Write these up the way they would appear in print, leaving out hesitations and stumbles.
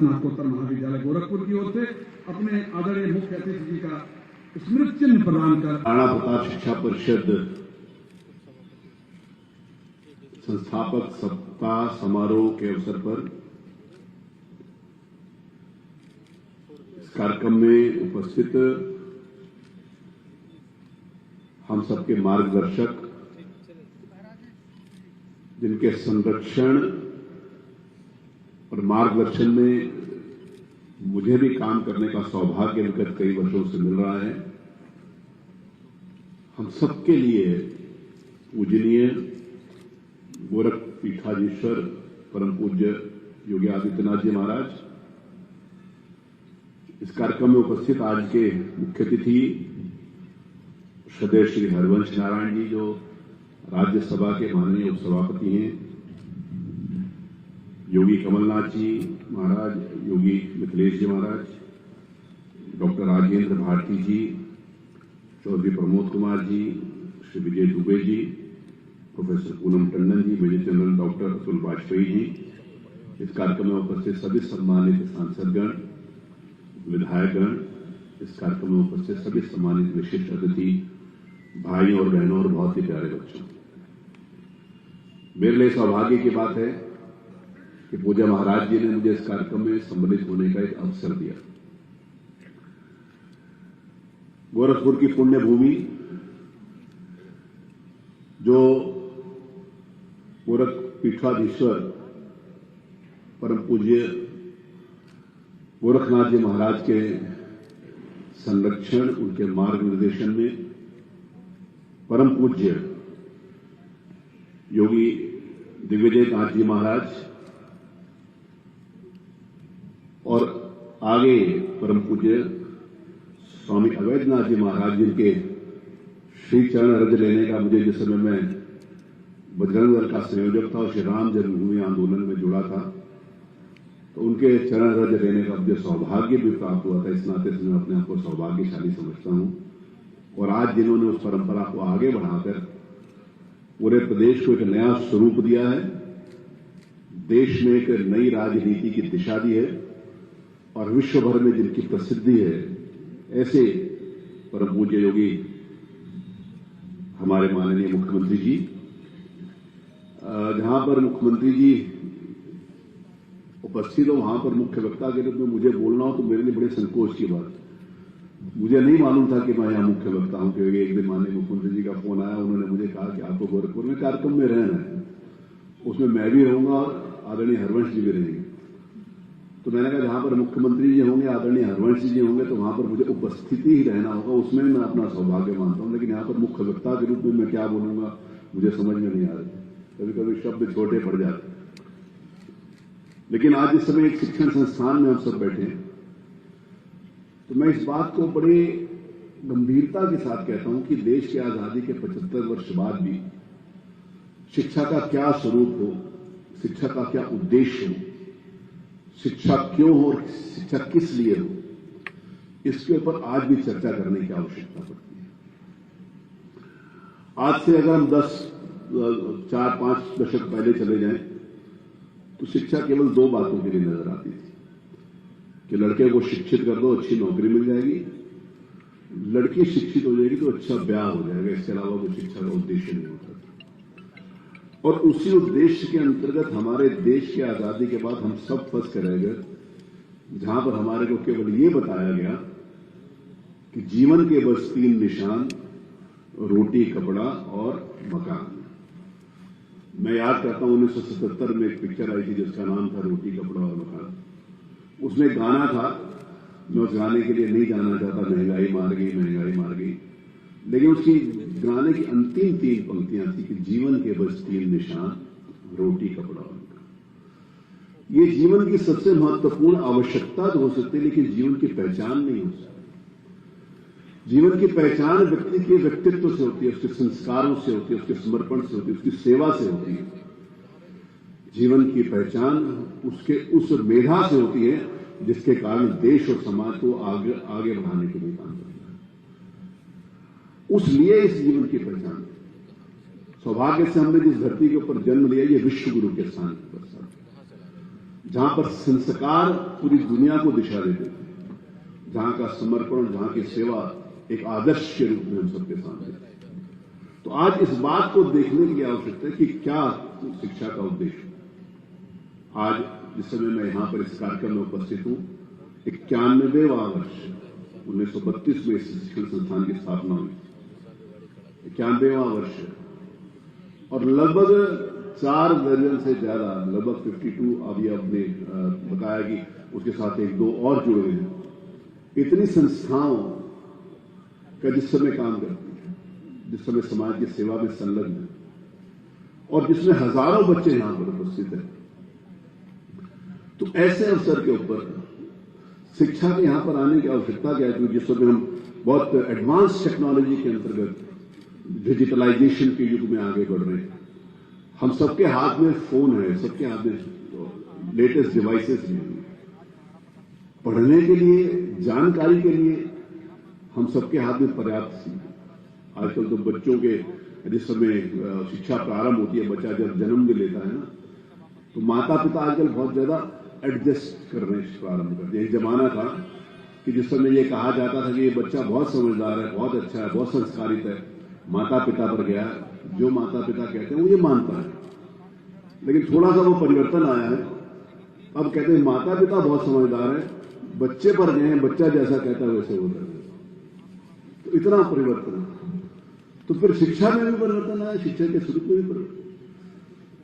स्नातकोत्तर महाविद्यालय गोरखपुर की ओर से अपने आदरणीय मुख्य अतिथि जी का स्मृति चिन्ह प्रदान कर राणा प्रताप शिक्षा परिषद संस्थापक सप्ताह समारोह के अवसर पर इस कार्यक्रम में उपस्थित हम सबके मार्गदर्शक, जिनके संरक्षण और मार्गदर्शन में मुझे भी काम करने का सौभाग्य विगत कई वर्षों से मिल रहा है, हम सबके लिए पूजनीय गोरख पीठाधीश्वर परम पूज्य योगी आदित्यनाथ जी महाराज, इस कार्यक्रम में उपस्थित आज के मुख्य अतिथि श्रद्धेय श्री हरवंश नारायण जी, जो राज्यसभा के माननीय उपसभापति हैं, Yogi Kamalnath ji Maharaj, Yogi Mithilesh ji Maharaj, doctor Rajendra Bharti ji, Chaudhary Pramod Kumar ji, Shri Vijay Dubey ji, professor Poonam Tandon ji, major general doctor Atul Vajpayee ji, इस कार्यक्रम में उपस्थित सभी सम्मानित सांसदगण, विधायकगण, इस कार्यक्रम में उपस्थित सभी सम्मानित विशिष्ट अतिथि भाइयों और बहनों और बहुत ही प्यारे बच्चों, मेरे लिए सौभाग्य की बात है कि पूज्य महाराज जी ने मुझे इस कार्यक्रम में सम्मिलित होने का एक अवसर दिया। गोरखपुर की पुण्य भूमि, जो गोरख पीठाधीश्वर परम पूज्य गोरखनाथ जी महाराज के संरक्षण, उनके मार्गनिर्देशन में परम पूज्य योगी दिग्विजय नाथ जी महाराज और आगे परम पूज्य स्वामी अवैधनाथ जी महाराज, जिनके श्री चरण रज लेने का मुझे जिस समय मैं बजरंग दल का संयोजक था और श्री राम जन्मभूमि आंदोलन में जुड़ा था, तो उनके चरण रज लेने का मुझे सौभाग्य भी प्राप्त हुआ था। इस नाते से मैं अपने आप को सौभाग्यशाली समझता हूं। और आज जिन्होंने उस परंपरा को आगे बढ़ाकर पूरे प्रदेश को एक नया स्वरूप दिया है, देश में एक नई राजनीति की दिशा दी है और विश्व भर में जिनकी प्रसिद्धि है, ऐसे परम पूज्य योगी हमारे माननीय मुख्यमंत्री जी, जहां पर मुख्यमंत्री जी उपस्थित हो, वहां पर मुख्य वक्ता के रूप में मुझे बोलना हो तो मेरे लिए बड़े संकोच की बात। मुझे नहीं मालूम था कि मैं यहां मुख्य वक्ता हूं, क्योंकि एक दिन माननीय मुख्यमंत्री जी का फोन आया, उन्होंने मुझे कहा कि आपको गोरखपुर में कार्यक्रम में रहना है, उसमें मैं भी रहूंगा और आदरणीय हरवंश जी भी रहेंगे। तो मैंने कहा जहां पर मुख्यमंत्री जी होंगे, आदरणीय हरवंश जी होंगे, तो वहां पर मुझे उपस्थिति ही रहना होगा, उसमें मैं अपना सौभाग्य मानता हूं। लेकिन यहां पर मुख्य वक्ता के रूप में मैं क्या बोलूंगा मुझे समझ में नहीं आ रहा। कभी कभी शब्द छोटे पड़ जाते। लेकिन आज इस समय एक शिक्षण संस्थान में हम सब बैठे हैं, तो मैं इस बात को बड़े गंभीरता के साथ कहता हूं कि देश की आजादी के 75 वर्ष बाद भी शिक्षा का क्या स्वरूप हो, शिक्षा का क्या उद्देश्य हो, शिक्षा क्यों हो और शिक्षा किस लिए हो, इसके ऊपर आज भी चर्चा करने की आवश्यकता पड़ती है। आज से अगर हम 4-5 दशक पहले चले जाएं तो शिक्षा केवल 2 बातों के लिए नजर आती थी कि लड़के को शिक्षित कर दो, अच्छी नौकरी मिल जाएगी, लड़की शिक्षित हो जाएगी तो अच्छा ब्याह हो जाएगा, इसके अलावा कोई शिक्षा का उद्देश्य नहीं होता। और उसी उद्देश्य के अंतर्गत हमारे देश की आजादी के बाद हम सब फंस कर रह गए, जहां पर हमारे को केवल ये बताया गया कि जीवन के बस 3 निशान, रोटी, कपड़ा और मकान। मैं याद करता हूं 1977 में एक पिक्चर आई थी जिसका नाम था रोटी, कपड़ा और मकान। उसमें गाना था, मैं उस गाने के लिए नहीं जाना चाहता, महंगाई मार गई, महंगाई मार गई, लेकिन उसकी गाने की अंतिम 3 पंक्तियां थी कि जीवन के बस 3 निशान, रोटी, कपड़ा और मकान। ये जीवन की सबसे महत्वपूर्ण आवश्यकता तो हो सकती है, लेकिन जीवन की पहचान नहीं हो सकती। जीवन की पहचान व्यक्ति के व्यक्तित्व से होती है, उसके संस्कारों से होती है, उसके समर्पण से होती है, उसकी सेवा से होती है। जीवन की पहचान उसके उस मेधा से होती है जिसके कारण देश और समाज को आगे बढ़ाने के लिए काम करता है। उस लिए इस जीवन की पहचान, सौभाग्य से हमने जिस धरती के ऊपर जन्म लिया, ये विश्व गुरु के स्थान पर। जहां पर संस्कार पूरी दुनिया को दिशा देते थे, जहां का समर्पण, जहां की सेवा एक आदर्श के रूप में हम सबके सामने है। तो आज इस बात को देखने की आवश्यकता है कि क्या शिक्षा का उद्देश्य। आज जिस समय मैं यहां पर इस कार्यक्रम में उपस्थित हूं, 91वां वर्ष, 1932 में इस शिक्षण संस्थान की स्थापना हुई, 91वां वर्ष है, और लगभग 4 दर्जन से ज्यादा, लगभग 52, अभी आपने बताया कि उसके साथ 1-2 और जुड़े हैं, इतनी संस्थाओं का जिस समय काम करती है, जिस समय समाज की सेवा में संलग्न है, और जिसमें हजारों बच्चे यहां पर उपस्थित हैं। तो ऐसे अवसर के ऊपर शिक्षा के यहां पर आने की आवश्यकता क्या है? क्योंकि जिस समय हम बहुत एडवांस टेक्नोलॉजी के अंतर्गत डिजिटलाइजेशन के युग में आगे बढ़ रहे हैं, हम सबके हाथ में फोन है, सबके हाथ में लेटेस्ट डिवाइसेस हैं। पढ़ने के लिए, जानकारी के लिए हम सबके हाथ में पर्याप्त चीज है। आजकल तो बच्चों के जिस समय शिक्षा प्रारंभ होती है, बच्चा जब जन्म भी लेता है ना, तो माता पिता आजकल बहुत ज्यादा एडजस्ट करने प्रारंभ करते हैं। एक जमाना था कि जिस समय ये कहा जाता था कि ये बच्चा बहुत समझदार है, बहुत अच्छा है, बहुत संस्कारित है, माता पिता पर गया, जो माता पिता कहते हैं वो ये मानता है। लेकिन थोड़ा सा वो परिवर्तन आया है, अब कहते हैं माता पिता बहुत समझदार है, बच्चे पर गए हैं, बच्चा जैसा कहता है वैसे होता है। तो इतना परिवर्तन है। तो फिर शिक्षा में भी परिवर्तन आया, शिक्षा के स्वरूप में भी परिवर्तन।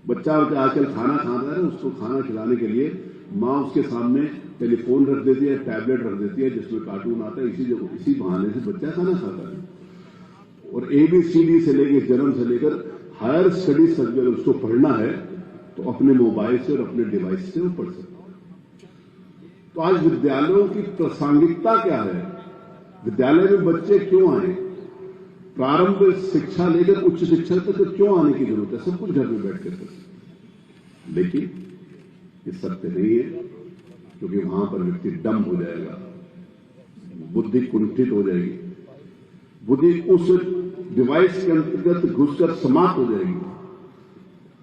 बच्चा आजकल खाना खाता है, उसको खाना खिलाने के लिए माँ उसके सामने टेलीफोन रख देती है, टैबलेट रख देती है, जिसमें कार्टून आता है, इसी बहाने से बच्चा खाना खाता है। और ABCD से लेकर, जन्म से लेकर हायर स्टडीज तक अगर उसको पढ़ना है तो अपने मोबाइल से और अपने डिवाइस से वो पढ़ सकता है। तो आज विद्यालयों की प्रासंगिकता क्या है? विद्यालय में बच्चे क्यों आए? प्रारंभ शिक्षा लेकर उच्च शिक्षा तक क्यों आने की जरूरत है? सब कुछ घर में बैठ कर। लेकिन ये सत्य नहीं है, क्योंकि वहां पर व्यक्ति डम हो जाएगा, बुद्धि कुंठित हो जाएगी, बुद्धि उस डिवाइस के अंतर्गत घुसकर समाप्त हो जाएगी,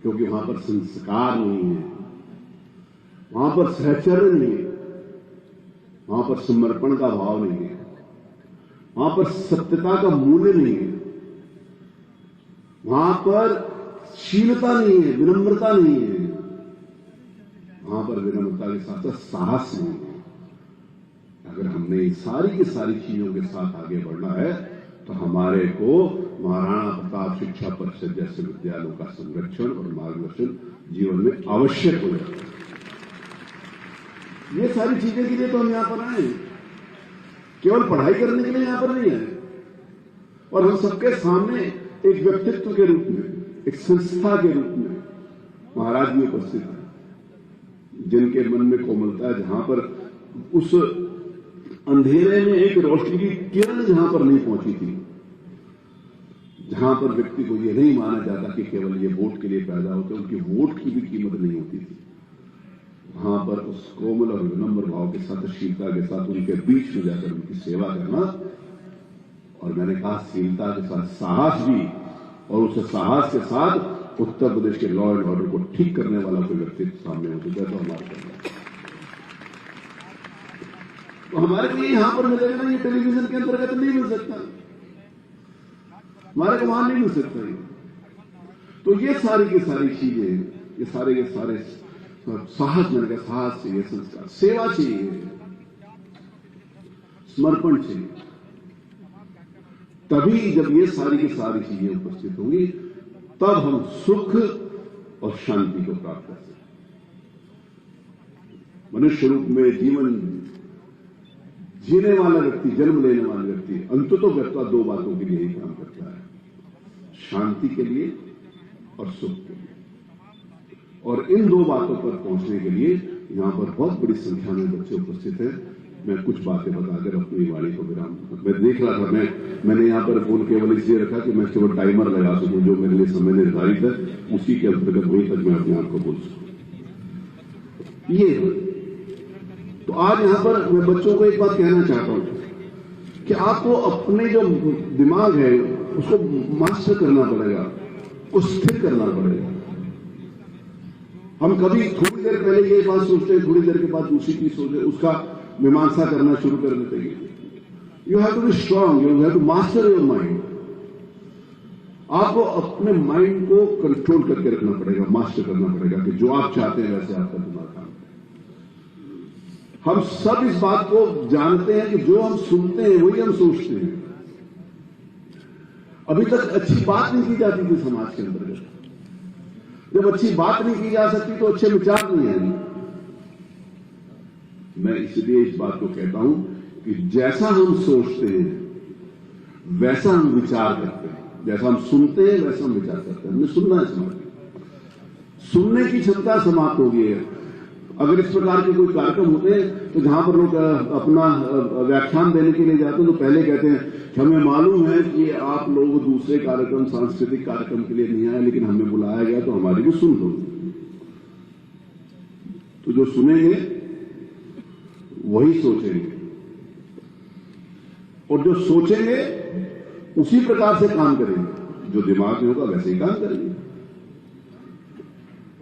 क्योंकि वहां पर संस्कार नहीं है, वहां पर सहचर्य नहीं है, वहां पर समर्पण का भाव नहीं है, वहां पर सत्यता का मूल्य नहीं है, वहां पर शीलता नहीं है, विनम्रता नहीं है, वहां पर विनम्रता के साथ साहस नहीं है। अगर हमने सारी की सारी चीजों के साथ आगे बढ़ना है तो हमारे को महाराणा प्रताप शिक्षा परिषद जैसे विद्यालयों का संरक्षण और मार्गदर्शन जीवन में आवश्यक हो जाता है। ये सारी चीजें के लिए तो हम यहां पर आए, केवल पढ़ाई करने के लिए यहां पर नहीं है। और हम सबके सामने एक व्यक्तित्व के रूप में, एक संस्था के रूप में महाराज भी उपस्थित है, जिनके मन में कोमलता है, जहां पर उस अंधेरे में एक रोशनी की किरण जहां पर नहीं पहुंची थी, जहां पर व्यक्ति को यह नहीं माना जाता कि केवल ये वोट के लिए पैदा होते, उनकी वोट की भी कीमत नहीं होती थी, वहां पर उस कोमल और विनम्र भाव के साथ, शीलता के साथ उनके बीच में जाकर उनकी सेवा करना, और मैंने कहा शीलता के साथ साहस भी, और उस साहस के साथ उत्तर प्रदेश के लॉ एंड ऑर्डर को ठीक करने वाला कोई व्यक्ति सामने हो चुका है तो हमारे करना। तो हमारे को यहां पर मिलेगा ना, ये टेलीविजन के अंतर्गत नहीं मिल सकता, हमारे को वहां नहीं मिल सकता। तो ये सारी की सारी चीजें, ये सारे के सारे साहस, मैंने कहा साहस चाहिए, संस्कार, सेवा चाहिए, समर्पण चाहिए, तभी जब ये सारी की सारी चीजें उपस्थित होंगी तब हम सुख और शांति को प्राप्त कर सकते। मनुष्य रूप में जीवन जीने वाला व्यक्ति, जन्म लेने वाला व्यक्ति अंततोगत्वा 2 बातों के लिए ही काम करता है, शांति के लिए और सुख के लिए। और इन 2 बातों पर पहुंचने के लिए यहां पर बहुत बड़ी संख्या में बच्चे उपस्थित हैं। मैं कुछ बातें बताकर अपनी वाणी को विराम दूंगा। मैं देख रहा था, मैंने यहां पर फोन केवल इसलिए रखा कि मैं केवल टाइमर लगा सकूं, जो मेरे लिए समय निर्धारित है उसी के अंतर्गत वहीं तक मैं अपने आप को बोल सकूं। ये तो आज यहां पर मैं बच्चों को एक बात कहना चाहता हूं कि आपको अपने जो दिमाग है उसको मास्टर करना पड़ेगा, उसको स्थिर करना पड़ेगा। हम कभी थोड़ी देर पहले ये बात सोचते हैं, थोड़ी देर के बाद दूसरी चीज सोचते हैं, उसका मीमांसा करना शुरू कर देते हैं। You have to be strong, you have to master your mind. आपको अपने माइंड को कंट्रोल करके रखना पड़ेगा, मास्टर करना पड़ेगा कि जो आप चाहते हैं वैसे आपका दिमाग काम करे। हम सब इस बात को जानते हैं कि जो हम सुनते हैं वही हम सोचते हैं। अभी तक अच्छी बात नहीं की जाती थी समाज के अंतर्गत। जब अच्छी बात नहीं की जा सकती तो अच्छे विचार नहीं आएंगे। मैं इसलिए इस बात को कहता हूं कि जैसा हम सोचते हैं वैसा हम विचार करते हैं, जैसा हम सुनते हैं वैसा हम विचार करते हैं। हमने सुनना है समाज में, सुनने की क्षमता समाप्त हो गई है। अगर इस प्रकार के कोई कार्यक्रम होते हैं तो जहां पर लोग अपना व्याख्यान देने के लिए जाते हैं तो पहले कहते हैं कि हमें मालूम है कि आप लोग दूसरे कार्यक्रम, सांस्कृतिक कार्यक्रम के लिए नहीं आए, लेकिन हमें बुलाया गया तो हमारी भी सुन लो। तो जो सुनेंगे वही सोचेंगे, और जो सोचेंगे उसी प्रकार से काम करेंगे। जो दिमाग में होगा वैसे ही काम करेंगे,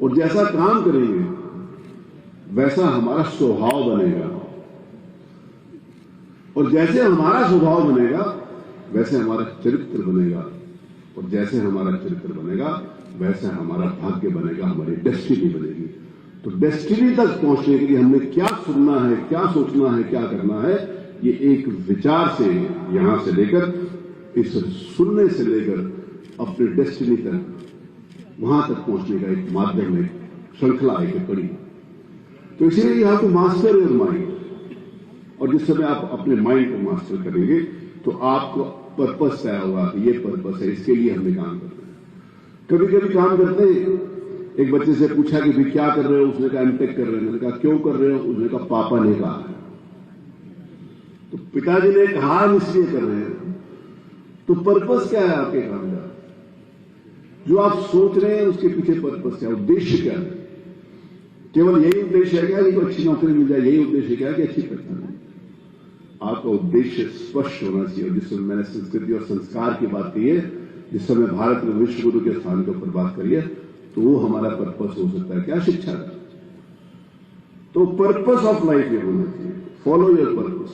और जैसा काम करेंगे वैसा हमारा स्वभाव बनेगा, और जैसे हमारा स्वभाव बनेगा वैसे हमारा चरित्र बनेगा, और जैसे हमारा चरित्र बनेगा वैसे हमारा भाग्य बनेगा, हमारी डेस्टिनी बनेगी। तो डेस्टिनी तक पहुंचने के लिए हमें क्या सुनना है, क्या सोचना है, क्या करना है, ये एक विचार से यहां से लेकर, इस सुनने से लेकर अपने डेस्टिनी तक, वहां तक पहुंचने का एक माध्यम है, श्रृंखला है, कड़ी। तो इसीलिए you have to master your mind, और जिस समय आप अपने माइंड को मास्टर करेंगे तो आपको पर्पस तय होगा कि ये पर्पस है, इसके लिए हमें काम करना है। कभी कभी काम करते हैं, एक बच्चे से पूछा कि भी क्या कर रहे हो, उसने कहा एमटेक कर रहे हैं। मैंने कहा क्यों कर रहे हो, उसने कहा पापा ने कहा है। तो पिताजी ने कहा हम इसलिए कर रहे हैं। तो पर्पस क्या है आपके काम का? जो आप सोच रहे हैं उसके पीछे पर्पस क्या है, उद्देश्य क्या है? केवल यही उद्देश्य है क्या कि अच्छी नौकरी मिल जाए, यही उद्देश्य क्या है कि अच्छी पहचान मिले? आपका उद्देश्य स्पष्ट होना चाहिए। जिस समय मैंने संस्कृति और संस्कार की बात की है, जिस समय भारत में विश्व गुरु के स्थान के ऊपर बात करी है, तो वो हमारा पर्पस हो सकता है क्या? शिक्षा का। तो पर्पस ऑफ लाइफ ये होना चाहिए, फॉलो योर पर्पस।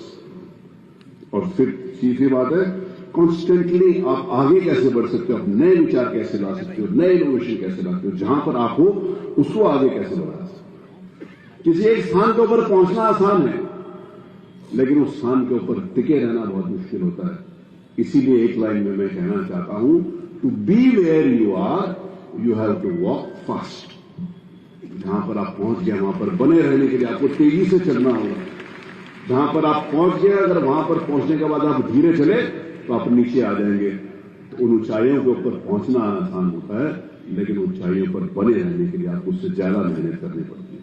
और फिर तीसरी बात है, कॉन्स्टेंटली आप आगे कैसे बढ़ सकते हो, आप नए विचार कैसे ला सकते हो, नए इनोवेशन कैसे लाते हो, जहां पर आप हो उसको आगे कैसे बढ़ा सकते हो। किसी एक स्थान के ऊपर पहुंचना आसान है, लेकिन उस स्थान के ऊपर टिके रहना बहुत मुश्किल होता है। इसीलिए एक लाइन में मैं कहना चाहता हूं, to be where you are you have to walk fast. जहां पर आप पहुंच गए वहां पर बने रहने के लिए आपको तेजी से चलना होगा। जहां पर आप पहुंच गए, अगर वहां पर पहुंचने के बाद आप धीरे चले तो आप नीचे आ जाएंगे। तो उन ऊंचाइयों के ऊपर पहुंचना आसान होता है, लेकिन ऊंचाइयों पर बने रहने के लिए आपको उससे ज्यादा मेहनत करनी पड़ती है।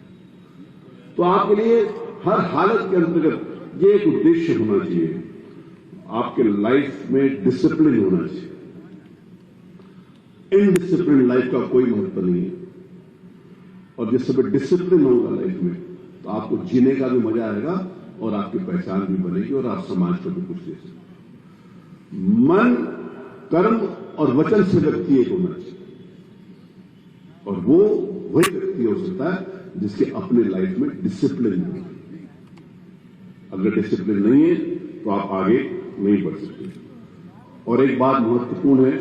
तो आपके लिए हर हालत के अंतर्गत ये एक उद्देश्य होना चाहिए। आपके लाइफ में डिसिप्लिन होना चाहिए। इनडिसिप्लिन लाइफ का कोई महत्व नहीं है। और जिस समय डिसिप्लिन होगा लाइफ में, तो आपको जीने का भी मजा आएगा और आपकी पहचान भी बनेगी और आप समाज को भी कुछ दे सकते। मन, कर्म और वचन से व्यक्ति एक होना चाहिए, और वो वही व्यक्ति हो सकता है जिसके अपने लाइफ में डिसिप्लिन है। अगर डिसिप्लिन नहीं है तो आप आगे नहीं बढ़ सकते। और एक बात महत्वपूर्ण है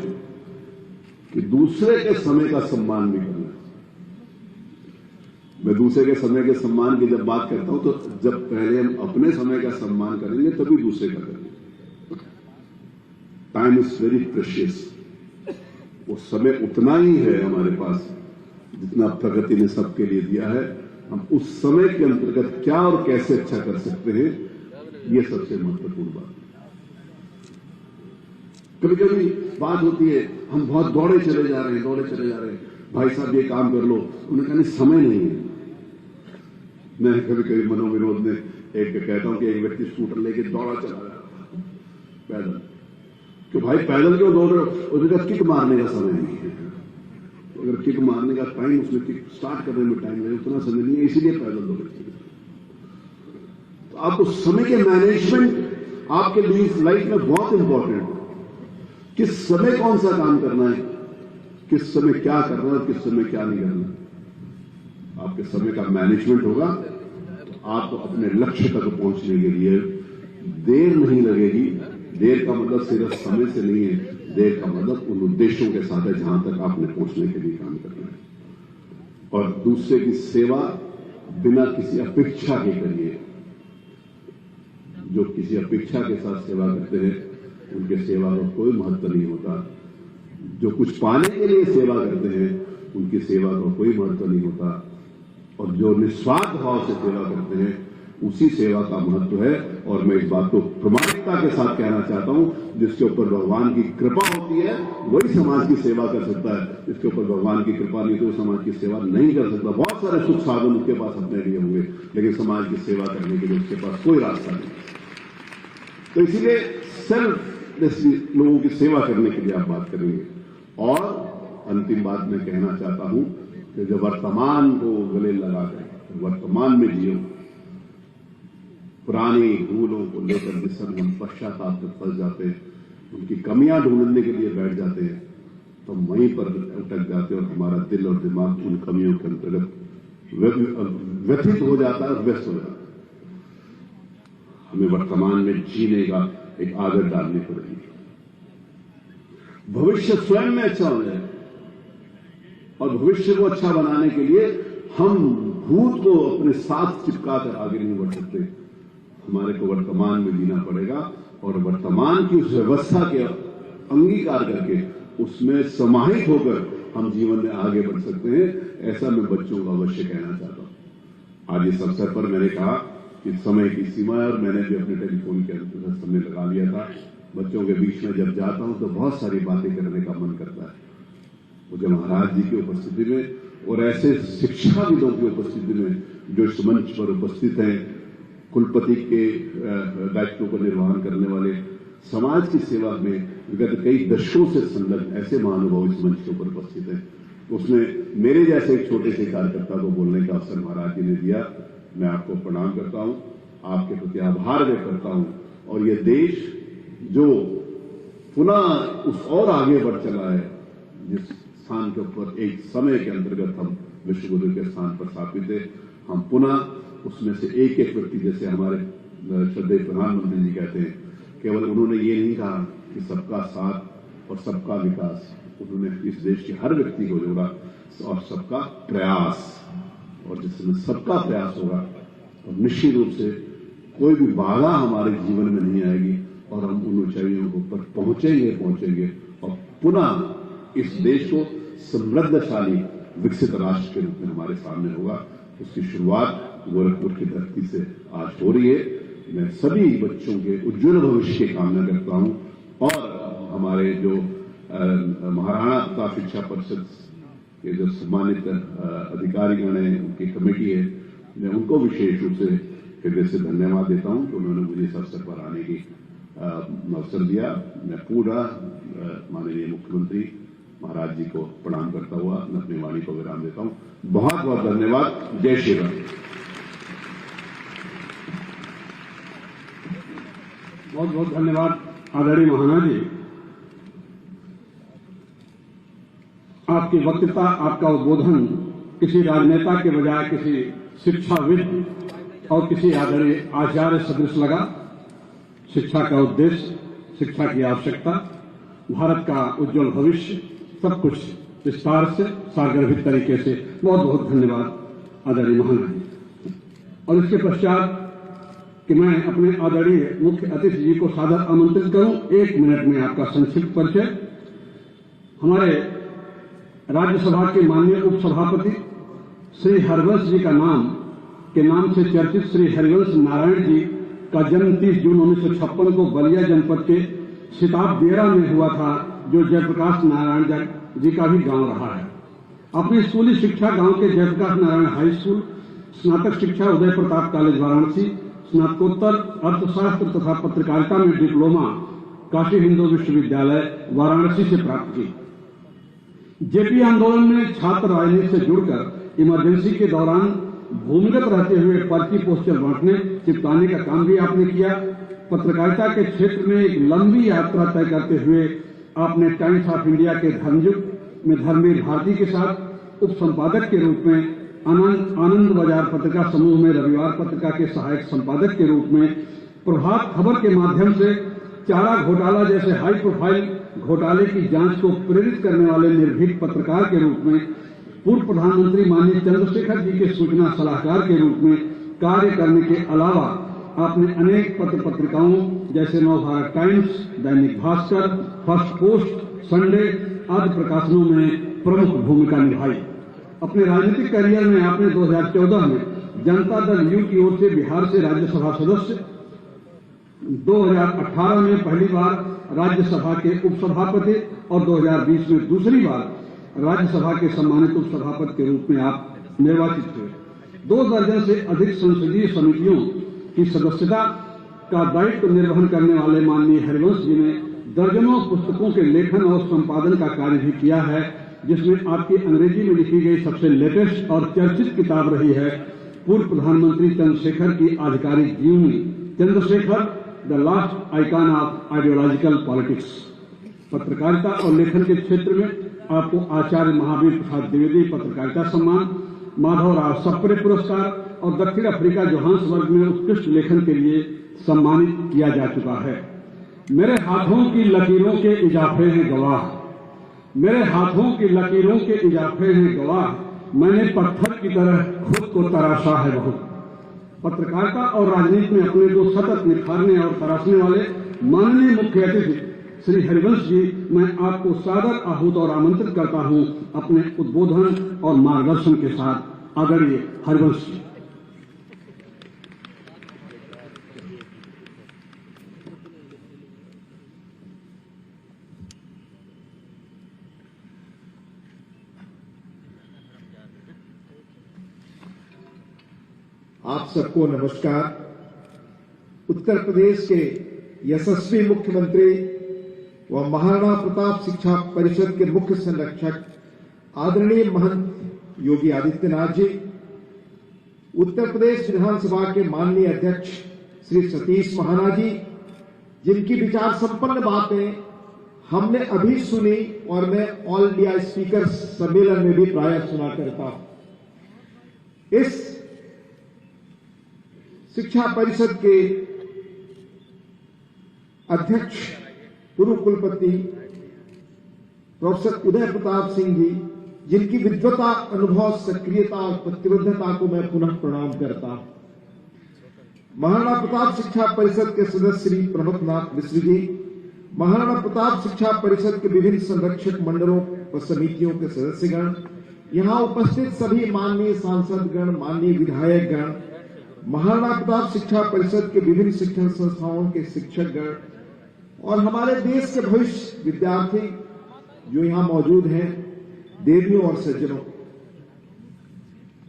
कि दूसरे के समय का सम्मान भी करना। मैं दूसरे के समय के सम्मान की जब बात करता हूं तो जब पहले हम अपने समय का सम्मान करेंगे तभी दूसरे का करेंगे। Time is very precious. वो समय उतना ही है हमारे पास जितना प्रगति ने सबके लिए दिया है। हम उस समय के अंतर्गत क्या और कैसे अच्छा कर सकते हैं, ये सबसे महत्वपूर्ण बात है। कभी कभी बात होती है, हम बहुत दौड़े चले जा रहे हैं, भाई साहब ये काम कर लो। उन्होंने कहा नहीं, समय नहीं है। मैं कभी कभी मनोविनोद में एक कहता हूं कि एक व्यक्ति स्कूटर लेके दौड़ा चला रहा पैदल, कि भाई पैदल क्यों दौड़ रहे हो? उसने कहा किक मारने का समय नहीं है। अगर किक मारने का टाइम, उसमें किक स्टार्ट करने में टाइम लगे, उतना समय नहीं है, इसीलिए पैदल दौड़े। तो आपको समय के मैनेजमेंट आपके लिए लाइफ में बहुत इंपॉर्टेंट है। किस समय कौन सा काम करना है, किस समय क्या करना है और किस समय क्या नहीं करना। आपके समय का मैनेजमेंट होगा तो आप अपने लक्ष्य तक पहुंचने के लिए देर नहीं लगेगी। देर का मतलब सिर्फ समय से नहीं है, देर का मतलब उन उद्देश्यों के साथ है जहां तक आपने पहुंचने के लिए काम करना है। और दूसरे की सेवा बिना किसी अपेक्षा के करिए। जो किसी अपेक्षा के साथ सेवा करते हैं उनके सेवा का कोई महत्व नहीं होता। जो कुछ पाने के लिए सेवा करते हैं उनकी सेवा का कोई महत्व नहीं होता। और जो निस्वार्थ भाव से सेवा करते हैं उसी सेवा का महत्व है। और मैं इस बात को प्रामाणिकता के साथ कहना चाहता हूं, जिसके ऊपर भगवान की कृपा होती है वही समाज की सेवा कर सकता है। जिसके ऊपर भगवान की कृपा नहीं तो वो समाज की सेवा नहीं कर सकता। बहुत सारे सुख साधन उसके पास अपने लिए होंगे लेकिन समाज की सेवा करने के लिए उसके पास कोई रास्ता नहीं। तो इसीलिए सेल्फ लोगों की सेवा करने के लिए आप बात करेंगे। और अंतिम बात मैं कहना चाहता हूं कि जो वर्तमान को गले लगाकर वर्तमान में जियो, पुरानी भूलों को लेकर जिस समय हम पश्चाताप में फंस जाते हैं, उनकी कमियां ढूंढने के लिए बैठ जाते हैं तो वहीं पर अटक जाते हैं और हमारा दिल और दिमाग उन कमियों के अंतर्गत व्यथित हो जाता है और व्यस्त हो जाता है। हमें वर्तमान में जीने का एक आदत डालनी पड़ेगी। भविष्य स्वयं में अच्छा हो जाए और भविष्य को अच्छा बनाने के लिए हम भूत को अपने साथ चिपका कर आगे नहीं बढ़ सकते। हमारे को वर्तमान में जीना पड़ेगा और वर्तमान की उस व्यवस्था के अंगीकार करके उसमें समाहित होकर हम जीवन में आगे बढ़ सकते हैं। ऐसा मैं बच्चों को अवश्य कहना चाहता हूं। आज इस अवसर पर मैंने कहा कि समय की सीमा है और मैंने भी अपने टेलीफोन के अंदर समय लगा लिया था। बच्चों के बीच में जब जाता हूं तो बहुत सारी बातें करने का मन करता है। मुझे महाराज जी की उपस्थिति में और ऐसे शिक्षाविदों की उपस्थिति में जो इस मंच पर उपस्थित हैं, कुलपति के दायित्व को निर्वहन करने वाले, समाज की सेवा में विगत कई दशकों से संलग्न ऐसे महानुभाव इस मंच के ऊपर उपस्थित हैं। उसमें मेरे जैसे एक छोटे से कार्यकर्ता को बोलने का अवसर महाराज जी ने दिया। मैं आपको प्रणाम करता हूं, आपके प्रति आभार व्यक्त करता हूं। और ये देश जो पुनः उस और आगे बढ़ चला है जिस स्थान के ऊपर एक समय के अंतर्गत हम विश्व गुरु के स्थान पर स्थापित थे, हम पुनः उसमें से एक एक व्यक्ति, जैसे हमारे श्रद्धेय प्रधानमंत्री जी कहते हैं, केवल उन्होंने ये नहीं कहा कि सबका साथ और सबका विकास, उन्होंने इस देश के हर व्यक्ति को जोड़ा और सबका प्रयास। और जिसमें सबका प्रयास होगा और निश्चित रूप से कोई भी बाधा हमारे जीवन में नहीं आएगी और हम उन ऊंचाइयों के ऊपर पहुंचेंगे और पुनः इस देश को समृद्धशाली विकसित राष्ट्र के रूप में हमारे सामने होगा। उसकी शुरुआत गोरखपुर की धरती से आज हो रही है। मैं सभी बच्चों के उज्जवल भविष्य की कामना करता हूं और हमारे जो महाराणा प्रताप शिक्षा परिषद के जो सम्मानित अधिकारीगण हैं, उनकी कमेटी है, मैं उनको विशेष रूप से हृदय से धन्यवाद देता हूं कि उन्होंने मुझे इस अवसर पर आने की अवसर दिया। मैं पूरा माननीय मुख्यमंत्री महाराज जी को प्रणाम करता हुआ मैं अपनी वाणी को विराम देता हूं। बहुत बहुत धन्यवाद। जय श्री राम। बहुत बहुत धन्यवाद आदरणीय महाना जी। आपकी वक्तृता, आपका उद्बोधन किसी राजनेता के बजाय किसी शिक्षाविद और किसी आदरणीय आचार्य सदृश लगा। शिक्षा का उद्देश्य, शिक्षा की आवश्यकता, भारत का उज्जवल भविष्य, सब कुछ विस्तार से सारगर्भित तरीके से बहुत बहुत धन्यवाद आदरणीय महाना जी। और इसके पश्चात कि मैं अपने आदरणीय मुख्य अतिथि जी को सादर आमंत्रित करूं। 1 मिनट में आपका संक्षिप्त परिचय। हमारे राज्यसभा के माननीय उपसभापति श्री हरिवंश जी का नाम से चर्चित श्री हरिवंश नारायण जी का जन्म 30 जून 1956 को बलिया जनपद के सिताब देरा में हुआ था, जो जयप्रकाश नारायण जी का भी गांव रहा है। अपनी स्कूली शिक्षा गांव के जयप्रकाश नारायण हाई स्कूल, स्नातक शिक्षा उदय प्रताप कॉलेज वाराणसी, स्नातकोत्तर अर्थशास्त्र तथा पत्रकारिता में डिप्लोमा काशी हिंदू विश्वविद्यालय वाराणसी से प्राप्त की। जेपी आंदोलन में छात्र राजनीति से जुड़कर इमरजेंसी के दौरान भूमिगत रहते हुए पर्ची पोस्टर बांटने चिपकाने का काम भी आपने किया। पत्रकारिता के क्षेत्र में एक लंबी यात्रा तय करते हुए आपने टाइम्स ऑफ इंडिया के धर्मयुग में धर्मवीर भारती के साथ उप संपादक के रूप में आनंद बाजार पत्रिका समूह में रविवार पत्रिका के सहायक संपादक के रूप में, प्रभात खबर के माध्यम से चारा घोटाला जैसे हाई प्रोफाइल घोटाले की जांच को प्रेरित करने वाले निर्भीक पत्रकार के रूप में, पूर्व प्रधानमंत्री माननीय चंद्रशेखर जी के सूचना सलाहकार के रूप में कार्य करने के अलावा आपने अनेक पत्र पत्रिकाओं जैसे Navbharat times, Dainik Bhaskar, first post, Sunday आदि प्रकाशनों में प्रमुख भूमिका निभाई। अपने राजनीतिक करियर में आपने 2014 में जनता दल यू की ओर से बिहार से राज्यसभा सदस्य, 2018 में पहली बार राज्यसभा के उपसभापति और 2020 में दूसरी बार राज्यसभा के सम्मानित उपसभापति के रूप में आप निर्वाचित हुए। 2 दर्जन से अधिक संसदीय समितियों की सदस्यता का दायित्व निर्वहन करने वाले माननीय हरिवंश जी ने दर्जनों पुस्तकों के लेखन और संपादन का कार्य भी किया है, जिसमें आपकी अंग्रेजी में लिखी गई सबसे लेटेस्ट और चर्चित किताब रही है पूर्व प्रधानमंत्री चंद्रशेखर की आधिकारिक जीवनी, Chandrashekhar the last icon of ideological politics. पत्रकारिता और लेखन के क्षेत्र में आपको आचार्य महावीर प्रसाद द्विवेदी पत्रकारिता सम्मान, माधवराव सप्रे पुरस्कार और दक्षिण अफ्रीका जोहान्सबर्ग में उत्कृष्ट लेखन के लिए सम्मानित किया जा चुका है। मेरे हाथों की लकीरों के इजाफे हैं गवाह, मेरे हाथों की लकीरों के इजाफे हैं गवाह, मैंने पत्थर की तरह खुद को तराशा है बहुत। पत्रकारिता और राजनीति में अपने को सतत निखारने और तराशने वाले माननीय मुख्य अतिथि श्री हरिवंश जी, मैं आपको सादर आहूत और आमंत्रित करता हूं अपने उद्बोधन और मार्गदर्शन के साथ। आदरणीय हरिवंश जी। आप सबको नमस्कार। उत्तर प्रदेश के यशस्वी मुख्यमंत्री व महाराणा प्रताप शिक्षा परिषद के मुख्य संरक्षक आदरणीय महंत योगी आदित्यनाथ जी, उत्तर प्रदेश विधानसभा के माननीय अध्यक्ष श्री सतीश महाना जी, जिनकी विचार संपन्न बातें हमने अभी सुनी और मैं ऑल इंडिया स्पीकर सम्मेलन में भी प्रायः सुना करता हूं। इस शिक्षा परिषद के अध्यक्ष पूर्व कुलपति प्रोफेसर उदय प्रताप सिंह जी, जिनकी विद्वता, अनुभव, सक्रियता और प्रतिबद्धता को मैं पुनः प्रणाम करता हूं। महाराणा प्रताप शिक्षा परिषद के सदस्य श्री प्रमथनाथ मिश्र जी, महाराणा प्रताप शिक्षा परिषद के विभिन्न संरक्षक मंडलों व समितियों के सदस्यगण, यहां उपस्थित सभी माननीय सांसदगण, माननीय विधायकगण, महाराणा प्रताप शिक्षा परिषद के विभिन्न शिक्षण संस्थाओं के शिक्षकगण और हमारे देश के भविष्य विद्यार्थी जो यहां मौजूद हैं, देवियों और सज्जनों,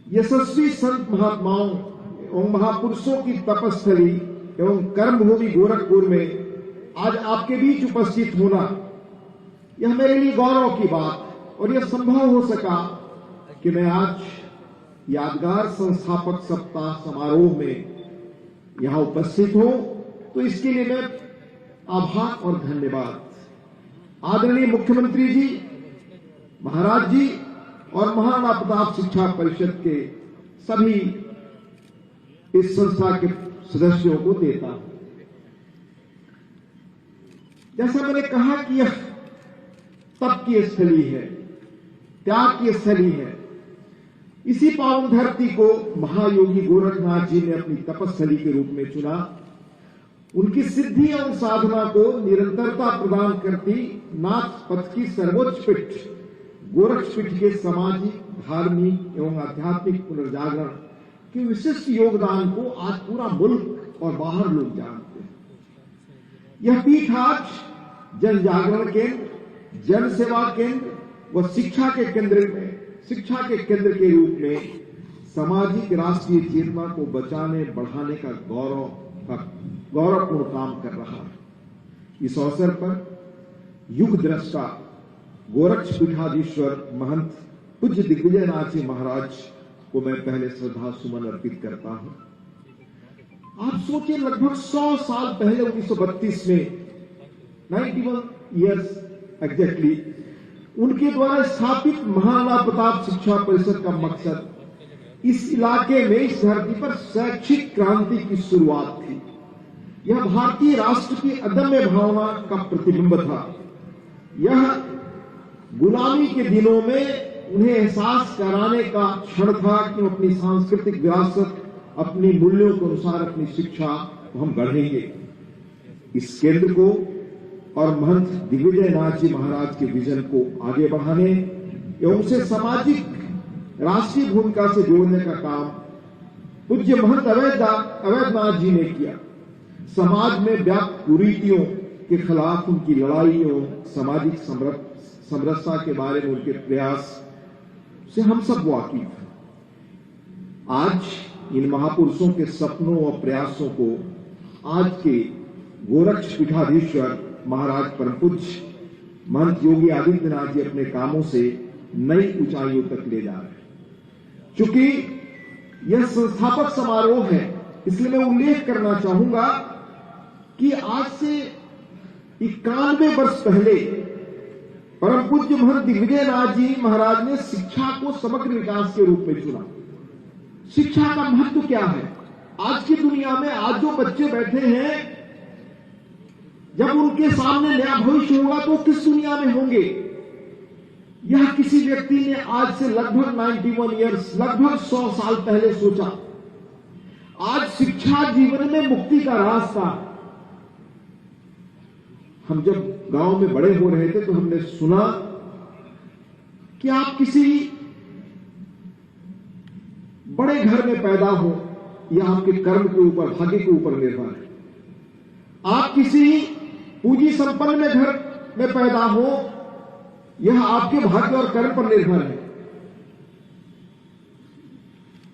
यशस्वी संत महात्माओं एवं महापुरुषों की तपस्थली एवं कर्मभूमि गोरखपुर में आज आपके बीच उपस्थित होना, यह मेरे लिए गौरव की बात और यह संभव हो सका कि मैं आज यादगार संस्थापक सप्ताह समारोह में यहां उपस्थित हूं, तो इसके लिए मैं आभार और धन्यवाद आदरणीय मुख्यमंत्री जी, महाराज जी और महाराणा प्रताप शिक्षा परिषद के सभी इस संस्था के सदस्यों को देता हूं। जैसा मैंने कहा कि यह तप की स्थली है, त्याग की स्थली है। इसी पावन धरती को महायोगी गोरखनाथ जी ने अपनी तपस्थली के रूप में चुना। उनकी सिद्धि एवं साधना को निरंतरता प्रदान करती नाथ पथ की सर्वोच्च पीठ गोरक्षपीठ के सामाजिक, धार्मिक एवं आध्यात्मिक पुनर्जागरण के विशिष्ट योगदान को आज पूरा मुल्क और बाहर लोग जानते हैं। यह पीठ आज जन जागरण केंद्र, जन सेवा केंद्र व शिक्षा के केंद्र के रूप में सामाजिक राष्ट्रीय चेतना को बचाने बढ़ाने का गौरवपूर्ण काम कर रहा है। इस अवसर पर युग दृष्टा गोरक्षपीठाधीश्वर महंत पूज्य दिग्विजयनाथ जी महाराज को मैं पहले श्रद्धा सुमन अर्पित करता हूं। आप सोचिए, लगभग 100 साल पहले 1932 में 91 ईयर्स एग्जैक्टली उनके द्वारा स्थापित महाराणा प्रताप शिक्षा परिषद का मकसद इस इलाके में, इस धरती पर शैक्षिक क्रांति की शुरुआत थी। यह भारतीय राष्ट्र की अदम्य भावना का प्रतिबिंब था। यह गुलामी के दिनों में उन्हें एहसास कराने का क्षण था कि अपनी सांस्कृतिक विरासत, अपनी मूल्यों के अनुसार अपनी शिक्षा को हम गढ़ेंगे। इस केंद्र को और महंत दिग्विजय नाथ जी महाराज के विजन को आगे बढ़ाने एवं उसे सामाजिक राष्ट्रीय भूमिका से जोड़ने का काम पूज्य महंत अवैधनाथ जी ने किया। समाज में व्याप्त कुरीतियों के खिलाफ उनकी लड़ाई एवं सामाजिक समरसता के बारे में उनके प्रयास से हम सब वाकिफ हैं। आज इन महापुरुषों के सपनों और प्रयासों को आज के गोरक्ष पीठाधीश्वर महाराज परम पूज्य महंत योगी आदित्यनाथ जी अपने कामों से नई ऊंचाइयों तक ले जा रहे हैं। चूंकि यह संस्थापक समारोह है, इसलिए मैं उल्लेख करना चाहूंगा कि आज से 91 वर्ष पहले परम पूज्य महंत दिग्विजय नाथ जी महाराज ने शिक्षा को समग्र विकास के रूप में चुना। शिक्षा का महत्व क्या है? आज की दुनिया में आज जो बच्चे बैठे हैं, जब उनके सामने नया भविष्य होगा तो किस दुनिया में होंगे? यह किसी व्यक्ति ने आज से लगभग 91 ईयर्स, लगभग 100 साल पहले सोचा। आज शिक्षा जीवन में मुक्ति का रास्ता। हम जब गांव में बड़े हो रहे थे तो हमने सुना कि आप किसी बड़े घर में पैदा हो, यह आपके कर्म के ऊपर, भाग्य के ऊपर निर्भर है। आप किसी पूंजी संपन्न में घर में पैदा हो, यह आपके भाग्य और कर्म पर निर्भर है।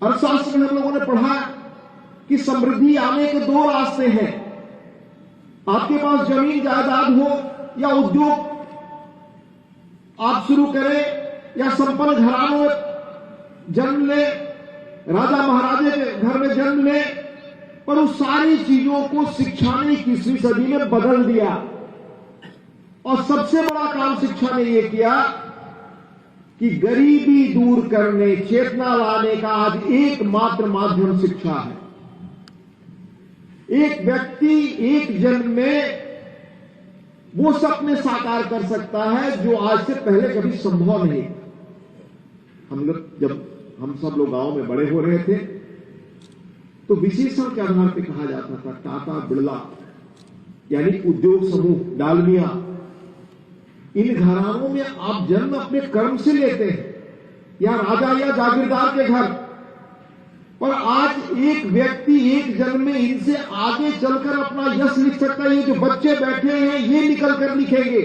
अर्थशास्त्र में हम लोगों ने पढ़ा कि समृद्धि आने के 2 रास्ते हैं। आपके पास जमीन जायदाद हो या उद्योग आप शुरू करें या संपन्न घरानों में जन्म ले, राजा महाराजे के घर में जन्म ले, पर उस सारी चीजों को शिक्षा ने 21वीं सदी में बदल दिया। और सबसे बड़ा काम शिक्षा ने यह किया कि गरीबी दूर करने, चेतना लाने का आज एकमात्र माध्यम शिक्षा है। एक व्यक्ति एक जन्म में वो सपने साकार कर सकता है जो आज से पहले कभी संभव नहीं। जब हम सब लोग गांव में बड़े हो रहे थे तो विशेषण के आधार पर कहा जाता था टाटा बिरला, यानी उद्योग समूह, डालमिया, इन घरानों में आप जन्म अपने कर्म से लेते हैं, या राजा या जागीरदार के घर। पर आज एक व्यक्ति एक जन्म में इनसे आगे चलकर अपना यश लिख सकता है। ये जो बच्चे बैठे हैं ये निकल कर लिखेंगे।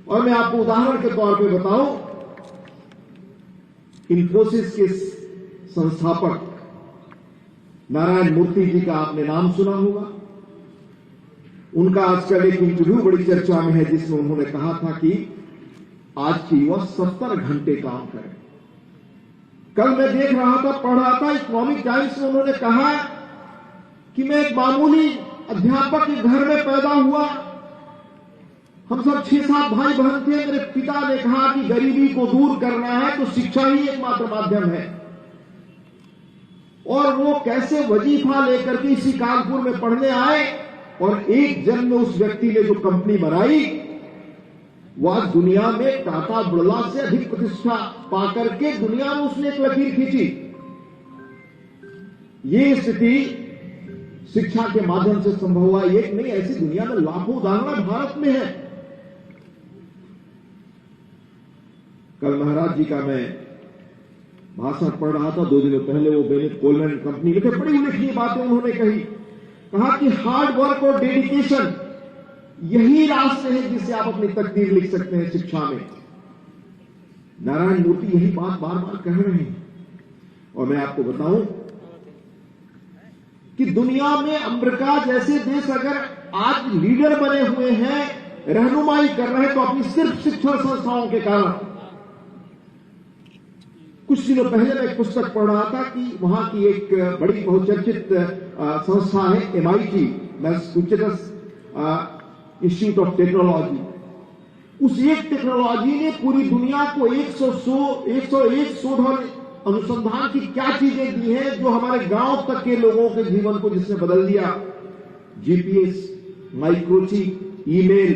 और मैं आपको उदाहरण के तौर पे बताऊं, इन्फोसिस के संस्थापक नारायण मूर्ति जी का आपने नाम सुना होगा। उनका आजकल एक इंटरव्यू बड़ी चर्चा में है जिसमें उन्होंने कहा था कि आज की युवा 70 घंटे काम करें। कल मैं देख रहा था, पढ़ रहा था इकोनॉमिक टाइम्स में, उन्होंने कहा कि मैं एक मामूली अध्यापक के घर में पैदा हुआ। हम सब 6-7 भाई बहन थे। मेरे पिता ने कहा कि गरीबी को दूर करना है तो शिक्षा ही एकमात्र माध्यम है। और वो कैसे वजीफा लेकर के इसी कानपुर में पढ़ने आए और एक जन्म में उस व्यक्ति ने जो कंपनी बनाई वो आज दुनिया में टाटा बिरला से अधिक प्रतिष्ठा पाकर के दुनिया में उसने एक लकीर खींची। ये स्थिति शिक्षा के माध्यम से संभव हुआ। एक नहीं, ऐसी दुनिया में लाखों उदाहरण भारत में है। कल महाराज जी का मैं भाषण पढ़ रहा था, 2 दिनों पहले। वो बेनेट कोलमैन कंपनी लिखे, बड़ी उल्लेखनीय बातें उन्होंने कही। कहा कि हार्ड वर्क और डेडिकेशन यही रास्ते हैं जिससे आप अपनी तकदीर लिख सकते हैं शिक्षा में। नारायण मूर्ति यही बात बार बार कह रहे हैं। और मैं आपको बताऊं कि दुनिया में अमेरिका जैसे देश अगर आज लीडर बने हुए हैं, रहनुमाई कर रहे हैं, तो अपनी सिर्फ शिक्षण संस्थाओं के कारण। कुछ दिनों पहले मैं एक पुस्तक पढ़ रहा था कि वहां की एक बड़ी बहुचर्चित संस्था है MIT, Massachusetts institute of technology. उस एक टेक्नोलॉजी ने पूरी दुनिया को 101 शोध और अनुसंधान की क्या चीजें दी हैं जो हमारे गांव तक के लोगों के जीवन को जिसने बदल दिया। GPS, microchip, email,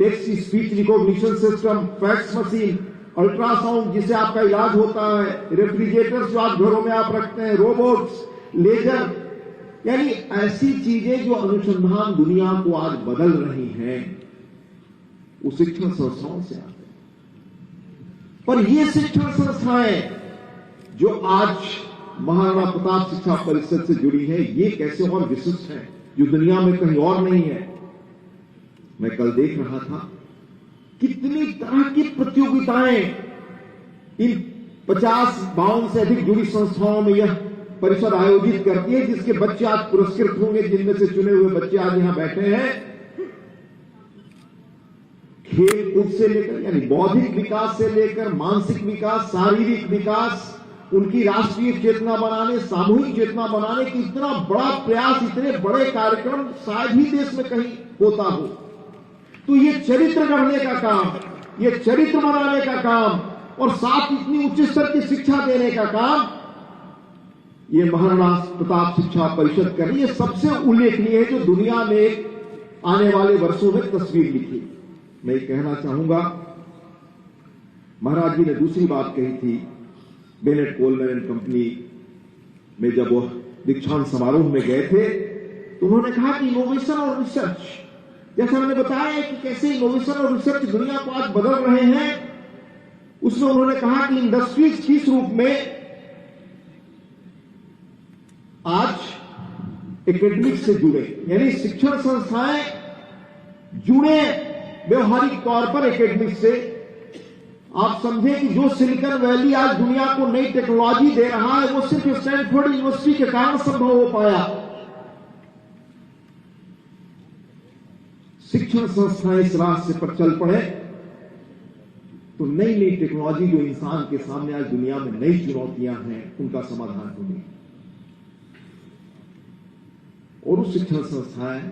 text speech recognition system, fax machine, ultrasound जिससे आपका इलाज होता है, रेफ्रिजरेटर्स जो आप घरों में आप रखते हैं, रोबोट्स, लेजर, यानी ऐसी चीजें जो अनुसंधान दुनिया को आज बदल रही हैं, वो शिक्षण संस्थाओं से आते हैं। पर ये शिक्षण संस्थाएं जो आज महाराणा प्रताप शिक्षा परिषद से जुड़ी है, ये कैसे और विशिष्ट है जो दुनिया में कहीं और नहीं है। मैं कल देख रहा था कितनी तरह की प्रतियोगिताएं इन 50-52 से अधिक जुड़ी संस्थाओं में यह परिषद आयोजित करती है, जिसके बच्चे आज पुरस्कृत होंगे, जिनमें से चुने हुए बच्चे आज यहां बैठे हैं। खेल कूद से लेकर यानी बौद्धिक विकास से लेकर मानसिक विकास, शारीरिक विकास, उनकी राष्ट्रीय चेतना बनाने, सामूहिक चेतना बनाने की इतना बड़ा प्रयास, इतने बड़े कार्यक्रम शायद ही देश में कहीं होता हो। तो ये चरित्र गढ़ने का काम, ये चरित्र बनाने का काम और साथ इतनी उच्च स्तर की शिक्षा देने का काम ये महाराणा प्रताप शिक्षा परिषद कर रही है। सबसे उल्लेखनीय है जो दुनिया में आने वाले वर्षों में तस्वीर लिखी। मैं ये कहना चाहूंगा, महाराज जी ने दूसरी बात कही थी बेनेट कोलमैन एंड कंपनी में जब वो दीक्षांत समारोह में गए थे, तो उन्होंने कहा कि इनोवेशन और रिसर्च, जैसा मैंने बताया कि कैसे इनोवेशन और रिसर्च दुनिया को आज बदल रहे हैं, उसमें उन्होंने कहा कि इंडस्ट्रीज किस रूप में आज एकेडमिक से जुड़े, यानी शिक्षण संस्थाएं जुड़े व्यवहारिक तौर पर एकेडमिक से। आप समझें कि जो सिलिकॉन वैली आज दुनिया को नई टेक्नोलॉजी दे रहा है, वो सिर्फ स्टैनफोर्ड यूनिवर्सिटी के कारण संभव हो पाया। शिक्षण संस्थाएं इस रास्ते पर चल पड़े तो नई नई टेक्नोलॉजी जो इंसान के सामने आज दुनिया में नई चुनौतियां हैं, उनका समाधान होगी। और उस शिक्षण संस्थाएं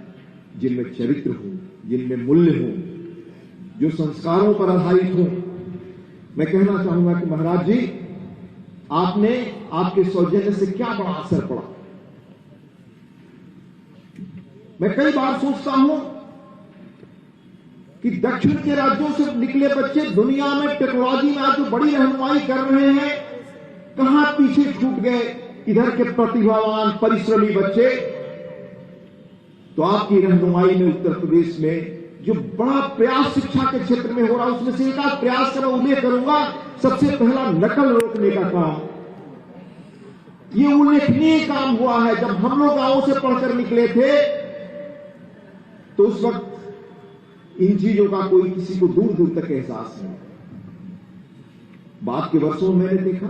जिनमें चरित्र हो, जिनमें मूल्य हो, जो संस्कारों पर आधारित हो। मैं कहना चाहूंगा कि महाराज जी, आपने आपके सौजन्य से क्या बड़ा असर पड़ा। मैं कई बार सोचता हूं कि दक्षिण के राज्यों से निकले बच्चे दुनिया में टेक्नोलॉजी में आज जो बड़ी रहनुमाई कर रहे हैं, कहां पीछे छूट गए इधर के प्रतिभावान परिश्रमी बच्चे। तो आपकी रहनुमाई में उत्तर प्रदेश में जो बड़ा प्रयास शिक्षा के क्षेत्र में हो रहा है, उसमें से एक आध प्रयास का उल्लेख करूंगा। सबसे पहला नकल रोकने का काम, ये उल्लेखनीय काम हुआ है। जब हम लोग गांवों से पढ़कर निकले थे तो उस वक्त इन चीजों का कोई किसी को दूर दूर तक एहसास नहीं। बाद के वर्षों में मैंने देखा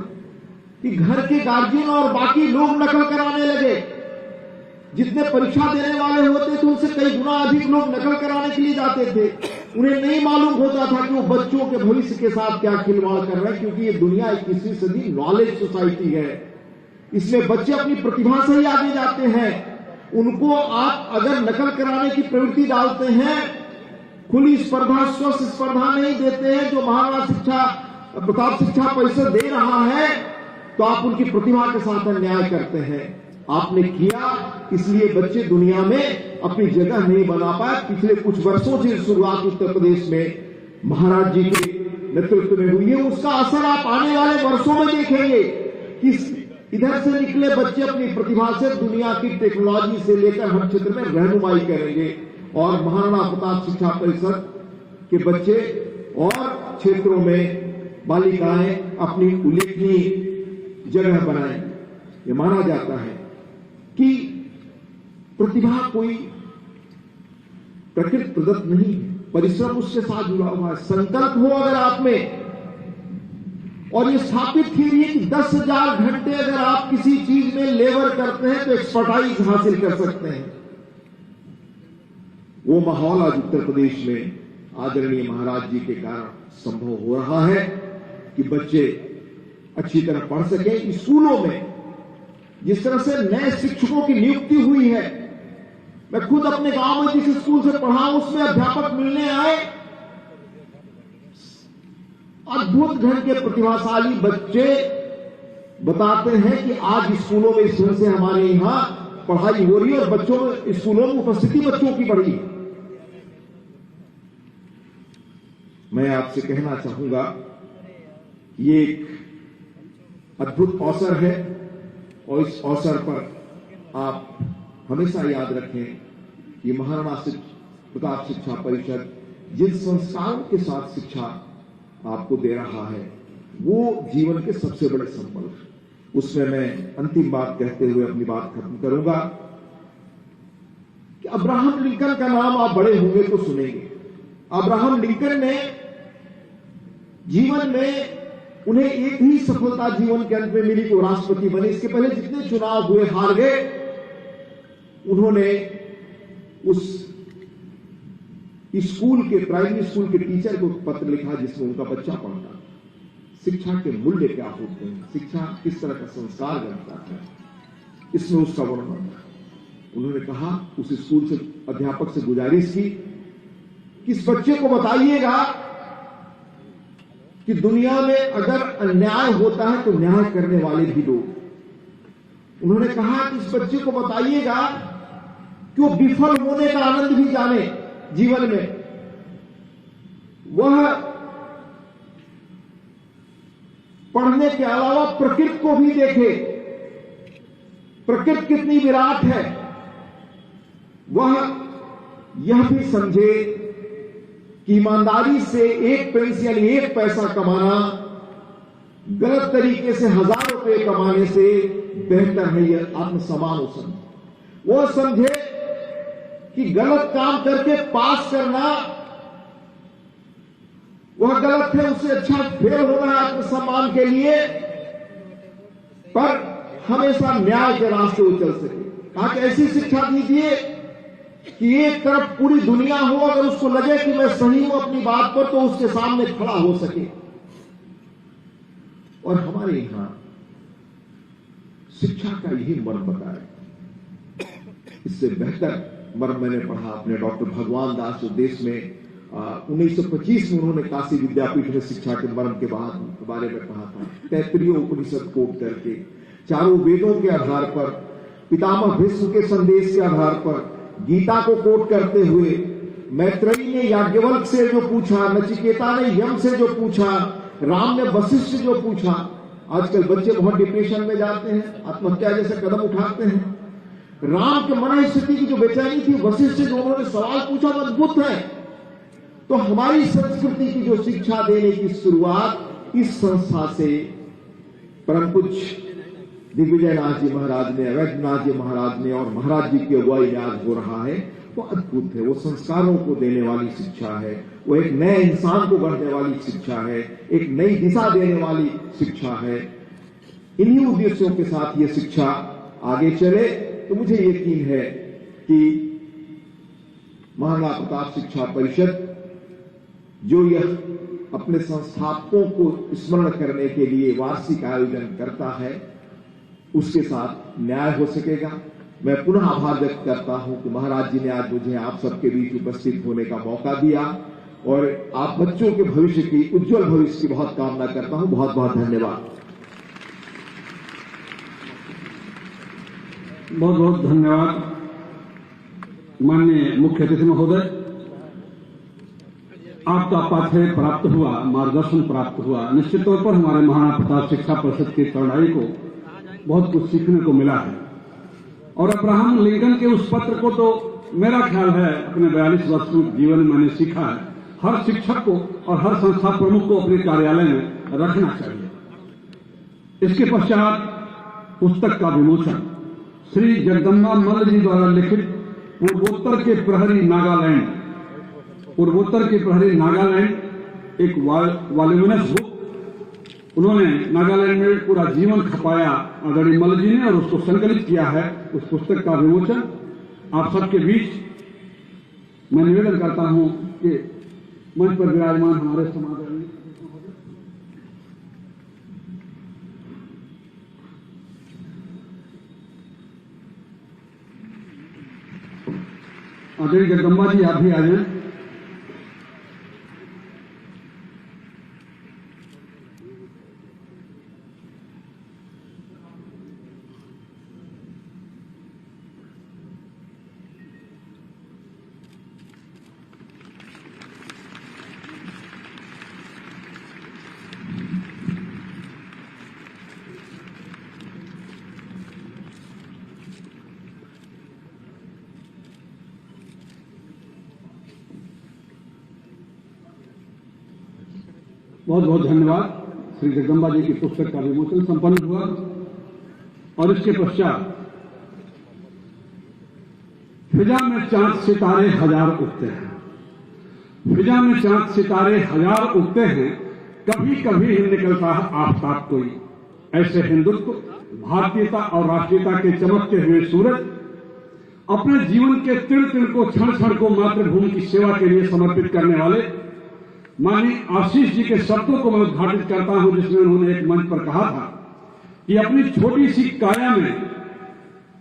कि घर के गार्जियन और बाकी लोग नकल कराने लगे। जितने परीक्षा देने वाले होते थे उनसे कई गुना अधिक लोग नकल कराने के लिए जाते थे। उन्हें नहीं मालूम होता था कि वो बच्चों के भविष्य के साथ क्या खिलवाड़ कर रहे हैं, क्योंकि ये दुनिया 21वीं सदी नॉलेज सोसाइटी है। इसमें बच्चे अपनी प्रतिभा से ही आगे जाते हैं। उनको आप अगर नकल कराने की प्रवृत्ति डालते हैं, खुली स्पर्धा, स्वस्थ स्पर्धा नहीं देते हैं जो महाराणा प्रताप शिक्षा परिषद दे रहा है, तो आप उनकी प्रतिभा के साथ अन्याय करते हैं। आपने किया, इसलिए बच्चे दुनिया में अपनी जगह नहीं बना पाए। पिछले कुछ वर्षों से शुरुआत उत्तर प्रदेश में महाराज जी के नेतृत्व में हुई है। उसका असर आप आने वाले वर्षों में देखेंगे कि इधर से निकले बच्चे अपनी प्रतिभा से दुनिया की टेक्नोलॉजी से लेकर हर क्षेत्र में रहनुमाई करेंगे और महाराणा प्रताप शिक्षा परिषद के बच्चे और क्षेत्रों में बालिकाएं अपनी उल्लेखनीय जगह बनाएं। ये माना जाता है कि प्रतिभा कोई प्रकृति प्रदत्त नहीं है, परिश्रम उसके साथ जुड़ा हुआ है। संकल्प हो अगर आप में, और ये स्थापित थियरी है कि 10,000 घंटे अगर आप किसी चीज में लेबर करते हैं तो एक्सपर्टाइज हासिल कर सकते हैं। वो माहौल आज उत्तर प्रदेश में आदरणीय महाराज जी के कारण संभव हो रहा है कि बच्चे अच्छी तरह पढ़ सकें। स्कूलों में जिस तरह से नए शिक्षकों की नियुक्ति हुई है, मैं खुद अपने गांव में जिस स्कूल से पढ़ा उसमें अध्यापक मिलने आए, अद्भुत ढंग के प्रतिभाशाली बच्चे बताते हैं कि आज स्कूलों में इस तरह से हमारे यहां पढ़ाई हो रही है और बच्चों में स्कूलों में उपस्थिति बच्चों की बढ़ी है। मैं आपसे कहना चाहूंगा ये एक अद्भुत अवसर है और इस अवसर पर आप हमेशा याद रखें कि महाराणा प्रताप शिक्षा परिषद जिन संस्कारों के साथ शिक्षा आपको दे रहा है वो जीवन के सबसे बड़े संबल। उसमें मैं अंतिम बात कहते हुए अपनी बात खत्म करूंगा कि अब्राहम लिंकन का नाम आप बड़े होंगे तो सुनेंगे। अब्राहम लिंकन ने जीवन में उन्हें एक ही सफलता जीवन के अंत में मिली कि वो राष्ट्रपति बने। इसके पहले जितने चुनाव हुए हार गए। उन्होंने उस स्कूल के प्राइमरी स्कूल के टीचर को पत्र लिखा जिसमें उनका बच्चा पढ़ता। शिक्षा के मूल्य क्या होते हैं, शिक्षा किस तरह का संस्कार बनता है, इसमें उसका वर्णन। उन्होंने कहा उस स्कूल से अध्यापक से गुजारिश की कि इस बच्चे को बताइएगा कि दुनिया में अगर अन्याय होता है तो न्याय करने वाले भी लोग। उन्होंने कहा कि इस बच्चे को बताइएगा कि वो विफल होने का आनंद भी जाने जीवन में, वह पढ़ने के अलावा प्रकृति को भी देखे, प्रकृति कितनी विराट है, वह यह भी समझे कि ईमानदारी से एक पेंसिल यानी एक पैसा कमाना गलत तरीके से 1000 रुपए कमाने से बेहतर है। यह आत्मसम्मान हो समझे। वह समझे कि गलत काम करके पास करना वह गलत है, उससे अच्छा फेल होना है आत्मसम्मान के लिए, पर हमेशा न्याय के रास्ते वो चल सके। कहा कि ऐसी शिक्षा दीजिए कि एक तरफ पूरी दुनिया हो, अगर उसको लगे कि मैं सही हूं अपनी बात पर तो उसके सामने खड़ा हो सके। और हमारे यहां शिक्षा का यही मर्म बताया। इससे बेहतर मर्म मैंने पढ़ा अपने डॉक्टर भगवान दास जो देश में 1925 में उन्होंने काशी विद्यापीठ में शिक्षा के मर्म के बारे में कहा था। 33 उपनिषद कोट करके, चारों वेदों के आधार पर, पितामह भीष्म के संदेश के आधार पर, गीता को कोट करते हुए, मैत्रेयी ने याज्ञवल्क्य से जो पूछा, नचिकेता ने यम से जो पूछा, राम ने वशिष्ठ से जो पूछा। आजकल बच्चे बहुत डिप्रेशन में जाते हैं, आत्महत्या जैसे कदम उठाते हैं। राम के मन स्थिति की जो बेचैनी थी, वशिष्ठ से जो उन्होंने सवाल पूछा वो अद्भुत है। तो हमारी संस्कृति की जो शिक्षा देने की शुरुआत इस संस्था से परम पूज्य दिग्विजय नाथ जी महाराज ने, अवैधनाथ जी महाराज ने और महाराज जी की अगुवाई में आज हो रहा है, वो अद्भुत है। वो संस्कारों को देने वाली शिक्षा है, वो एक नए इंसान को गढ़ने वाली शिक्षा है, एक नई दिशा देने वाली शिक्षा है। इन्हीं उद्देश्यों के साथ ये शिक्षा आगे चले तो मुझे यकीन है कि महाराणा प्रताप शिक्षा परिषद जो यह अपने संस्थापकों को स्मरण करने के लिए वार्षिक आयोजन करता है, उसके साथ न्याय हो सकेगा। मैं पुनः आभार व्यक्त करता हूं कि महाराज जी ने आज मुझे आप सबके बीच उपस्थित होने का मौका दिया और आप बच्चों के भविष्य की, उज्जवल भविष्य की बहुत कामना करता हूं। बहुत बहुत धन्यवाद। बहुत बहुत धन्यवाद माननीय मुख्य अतिथि महोदय। आपका पाठ्य प्राप्त हुआ, मार्गदर्शन प्राप्त हुआ। निश्चित तौर पर हमारे महाराणा प्रताप शिक्षा परिषद की चौड़ाई को बहुत कुछ सीखने को मिला है। और अब्राहम लिंकन के उस पत्र को तो मेरा ख्याल है अपने 42 वर्ष जीवन में मैंने सीखा है, हर शिक्षक को और हर संस्था प्रमुख को अपने कार्यालय में रखना चाहिए। इसके पश्चात पुस्तक का विमोचन श्री जगदम्बा मल्ल जी द्वारा लिखित पूर्वोत्तर के प्रहरी नागालैंड एक वॉल्यूमिनस बुक उन्होंने नागालैंड में पूरा जीवन खपाया आदरणीय मल्ल जी ने और उसको संकलित किया है। उस पुस्तक का विमोचन आप सबके बीच मैं निवेदन करता हूं कि मंच पर विराजमान हमारे समाज आदरणीय जगदम्बा जी आप भी आ जाएं। बहुत बहुत धन्यवाद। श्री जगदम्बा जी की पुस्तक का विमोचन संपन्न हुआ और इसके पश्चात फिजा में चांद सितारे हजार उगते हैं। फिजा में चांद सितारे हजार उगते हैं, कभी कभी ही निकलता है आफताब कोई। ऐसे हिंदुत्व, भारतीयता और राष्ट्रीयता के चमकते हुए सूरज अपने जीवन के तिल तिल को, क्षण क्षण को मातृभूमि की सेवा के लिए समर्पित करने वाले माननीय आशीष जी के शब्दों को मैं उद्घाटित करता हूं, जिसमें उन्होंने एक मंच पर कहा था कि अपनी छोटी सी काया में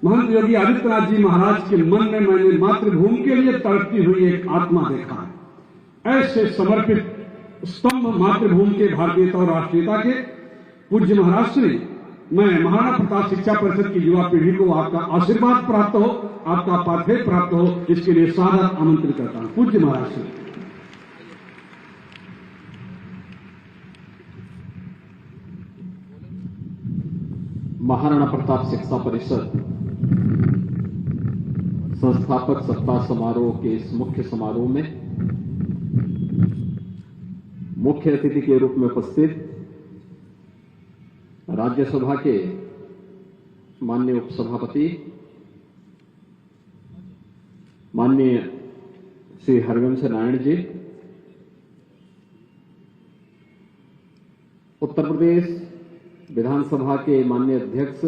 महंत योगी आदित्यनाथ जी महाराज के मन में मैंने मातृभूमि के लिए तड़पती हुई एक आत्मा देखा है। ऐसे समर्पित स्तंभ मातृभूमि के, भारतीयता और राष्ट्रीयता के पूज्य महाराज श्री, मैं महाराणा प्रताप शिक्षा परिषद की युवा पीढ़ी को आपका आशीर्वाद प्राप्त हो, आपका पाथेय प्राप्त हो, इसके लिए सादर आमंत्रित करता हूं। पूज्य महाराज श्री। महाराणा प्रताप शिक्षा परिषद संस्थापक सप्ताह समारोह के इस मुख्य समारोह में मुख्य अतिथि के रूप में उपस्थित राज्यसभा के माननीय उपसभापति माननीय श्री हरिवंश नारायण जी, उत्तर प्रदेश विधानसभा के माननीय अध्यक्ष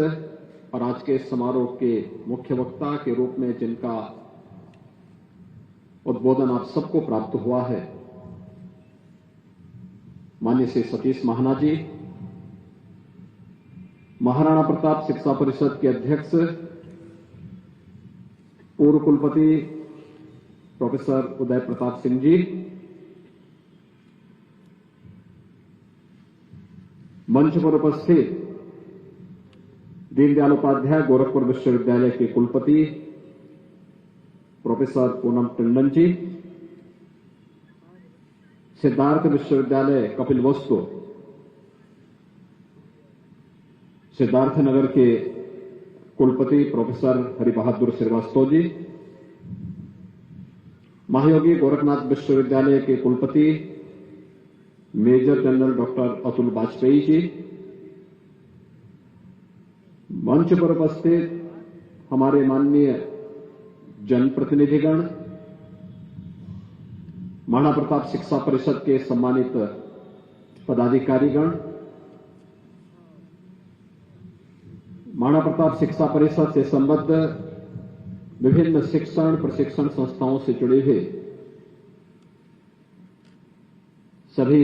और आज के समारोह के मुख्य वक्ता के रूप में जिनका उद्बोधन आप सबको प्राप्त हुआ है, माननीय श्री सतीश महाना जी, महाराणा प्रताप शिक्षा परिषद के अध्यक्ष पूर्व कुलपति प्रोफेसर उदय प्रताप सिंह जी, मंच पर उपस्थित दीनदयाल उपाध्याय गोरखपुर विश्वविद्यालय के कुलपति प्रोफेसर पूनम टंडन जी, सिद्धार्थ विश्वविद्यालय कपिलवस्तु सिद्धार्थनगर के कुलपति प्रोफेसर हरिबहादुर श्रीवास्तव जी, महायोगी गोरखनाथ विश्वविद्यालय के कुलपति major general doctor Atul Vajpayee ji, मंच पर उपस्थित हमारे माननीय जनप्रतिनिधिगण, महाराणा प्रताप शिक्षा परिषद के सम्मानित पदाधिकारीगण, महाराणा प्रताप शिक्षा परिषद से संबद्ध विभिन्न शिक्षण प्रशिक्षण संस्थाओं से जुड़े हुए सभी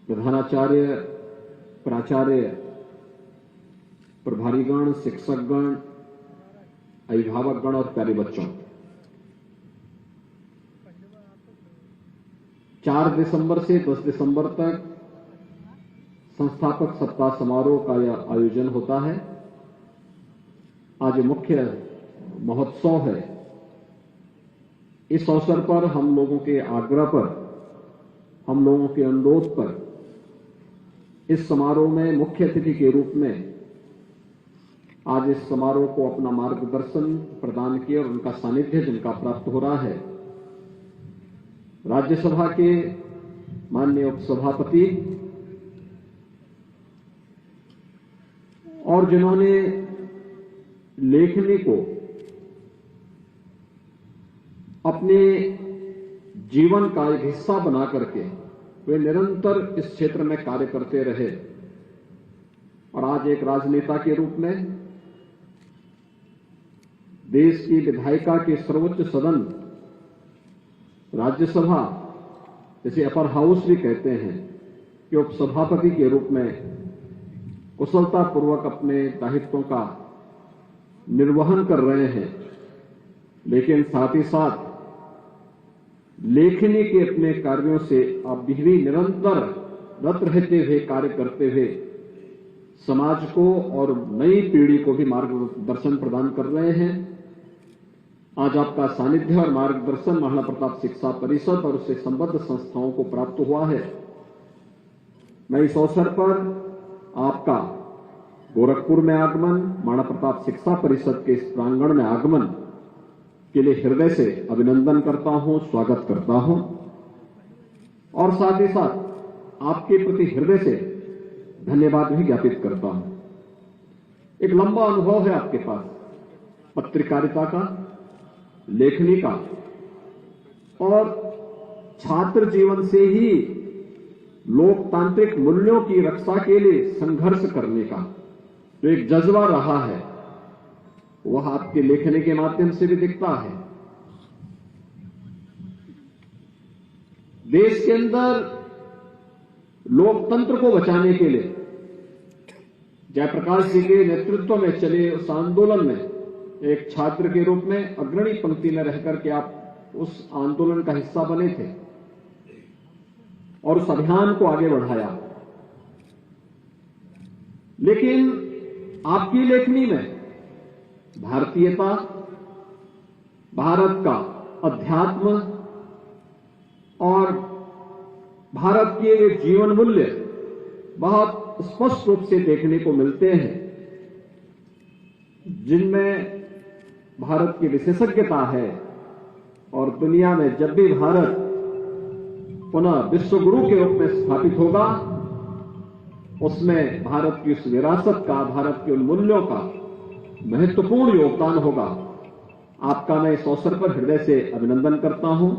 प्रधानाचार्य, प्राचार्य, प्रभारीगण, शिक्षकगण, अभिभावकगण और प्यारे बच्चों, 4 दिसंबर से 10 दिसंबर तक संस्थापक सप्ताह समारोह का यह आयोजन होता है। आज मुख्य महोत्सव है। इस अवसर पर हम लोगों के आग्रह पर, हम लोगों के अनुरोध पर इस समारोह में मुख्य अतिथि के रूप में आज इस समारोह को अपना मार्गदर्शन प्रदान किया और उनका सानिध्य जिनका प्राप्त हो रहा है, राज्यसभा के माननीय उपसभापति और जिन्होंने लेखनी को अपने जीवन का एक हिस्सा बना करके वे निरंतर इस क्षेत्र में कार्य करते रहे और आज एक राजनेता के रूप में देश की विधायिका के सर्वोच्च सदन राज्यसभा, जिसे अपर हाउस भी कहते हैं, कि उपसभापति के रूप में कुशलतापूर्वक अपने दायित्वों का निर्वहन कर रहे हैं, लेकिन साथ ही साथ लेखनी के अपने कार्यों से आप भी निरंतर रत रहते हुए कार्य करते हुए समाज को और नई पीढ़ी को भी मार्गदर्शन प्रदान कर रहे हैं। आज आपका सानिध्य और मार्गदर्शन महाराणा प्रताप शिक्षा परिषद और उससे संबद्ध संस्थाओं को प्राप्त हुआ है। मैं इस अवसर पर आपका गोरखपुर में आगमन, महाराणा प्रताप शिक्षा परिषद के इस प्रांगण में आगमन के लिए हृदय से अभिनंदन करता हूं, स्वागत करता हूं और साथ ही साथ आपके प्रति हृदय से धन्यवाद भी ज्ञापित करता हूं। एक लंबा अनुभव है आपके पास पत्रकारिता का, लेखनी का, और छात्र जीवन से ही लोकतांत्रिक मूल्यों की रक्षा के लिए संघर्ष करने का जो एक जज्बा रहा है वह आपके लेखनी के माध्यम से भी दिखता है। देश के अंदर लोकतंत्र को बचाने के लिए जयप्रकाश जी के नेतृत्व में चले उस आंदोलन में एक छात्र के रूप में अग्रणी पंक्ति में रहकर के आप उस आंदोलन का हिस्सा बने थे और उस अभियान को आगे बढ़ाया। लेकिन आपकी लेखनी में भारतीयता, भारत का अध्यात्म और भारत के वे जीवन मूल्य बहुत स्पष्ट रूप से देखने को मिलते हैं, जिनमें भारत की विशेषज्ञता है। और दुनिया में जब भी भारत पुनः विश्वगुरु के रूप में स्थापित होगा, उसमें भारत की उस विरासत का, भारत के उन मूल्यों का महत्वपूर्ण योगदान होगा। आपका मैं इस अवसर पर हृदय से अभिनंदन करता हूं।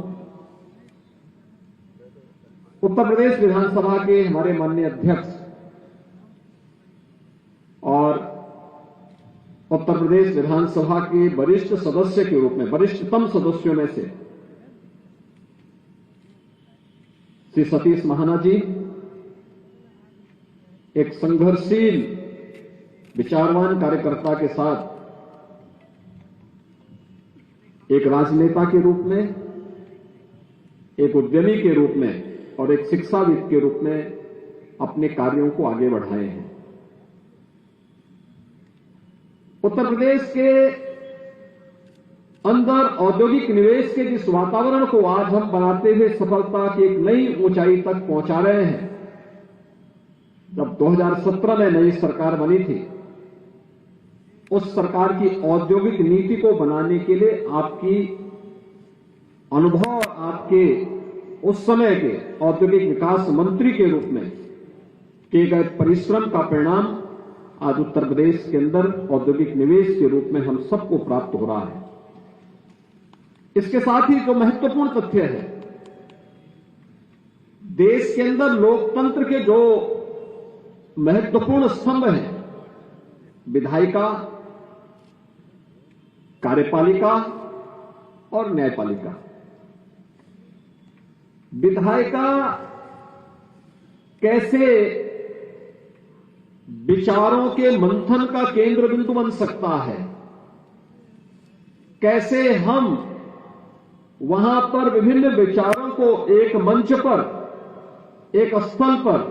उत्तर प्रदेश विधानसभा के हमारे माननीय अध्यक्ष और उत्तर प्रदेश विधानसभा के वरिष्ठ सदस्य के रूप में, वरिष्ठतम सदस्यों में से श्री सतीश महाना जी एक संघर्षशील विचारवान कार्यकर्ता के साथ एक राजनेता के रूप में, एक उद्यमी के रूप में और एक शिक्षाविद के रूप में अपने कार्यों को आगे बढ़ाए हैं। उत्तर प्रदेश के अंदर औद्योगिक निवेश के जिस वातावरण को आज हम बनाते हुए सफलता की एक नई ऊंचाई तक पहुंचा रहे हैं, जब 2017 में नई सरकार बनी थी, उस सरकार की औद्योगिक नीति को बनाने के लिए आपकी अनुभव, आपके उस समय के औद्योगिक विकास मंत्री के रूप में किए गए परिश्रम का परिणाम आज उत्तर प्रदेश के अंदर औद्योगिक निवेश के रूप में हम सबको प्राप्त हो रहा है। इसके साथ ही जो महत्वपूर्ण तथ्य है, देश के अंदर लोकतंत्र के जो महत्वपूर्ण स्तंभ हैं, विधायिका, कार्यपालिका और न्यायपालिका। विधायिका कैसे विचारों के मंथन का केंद्र बिंदु बन सकता है, कैसे हम वहां पर विभिन्न विचारों को एक मंच पर, एक स्थल पर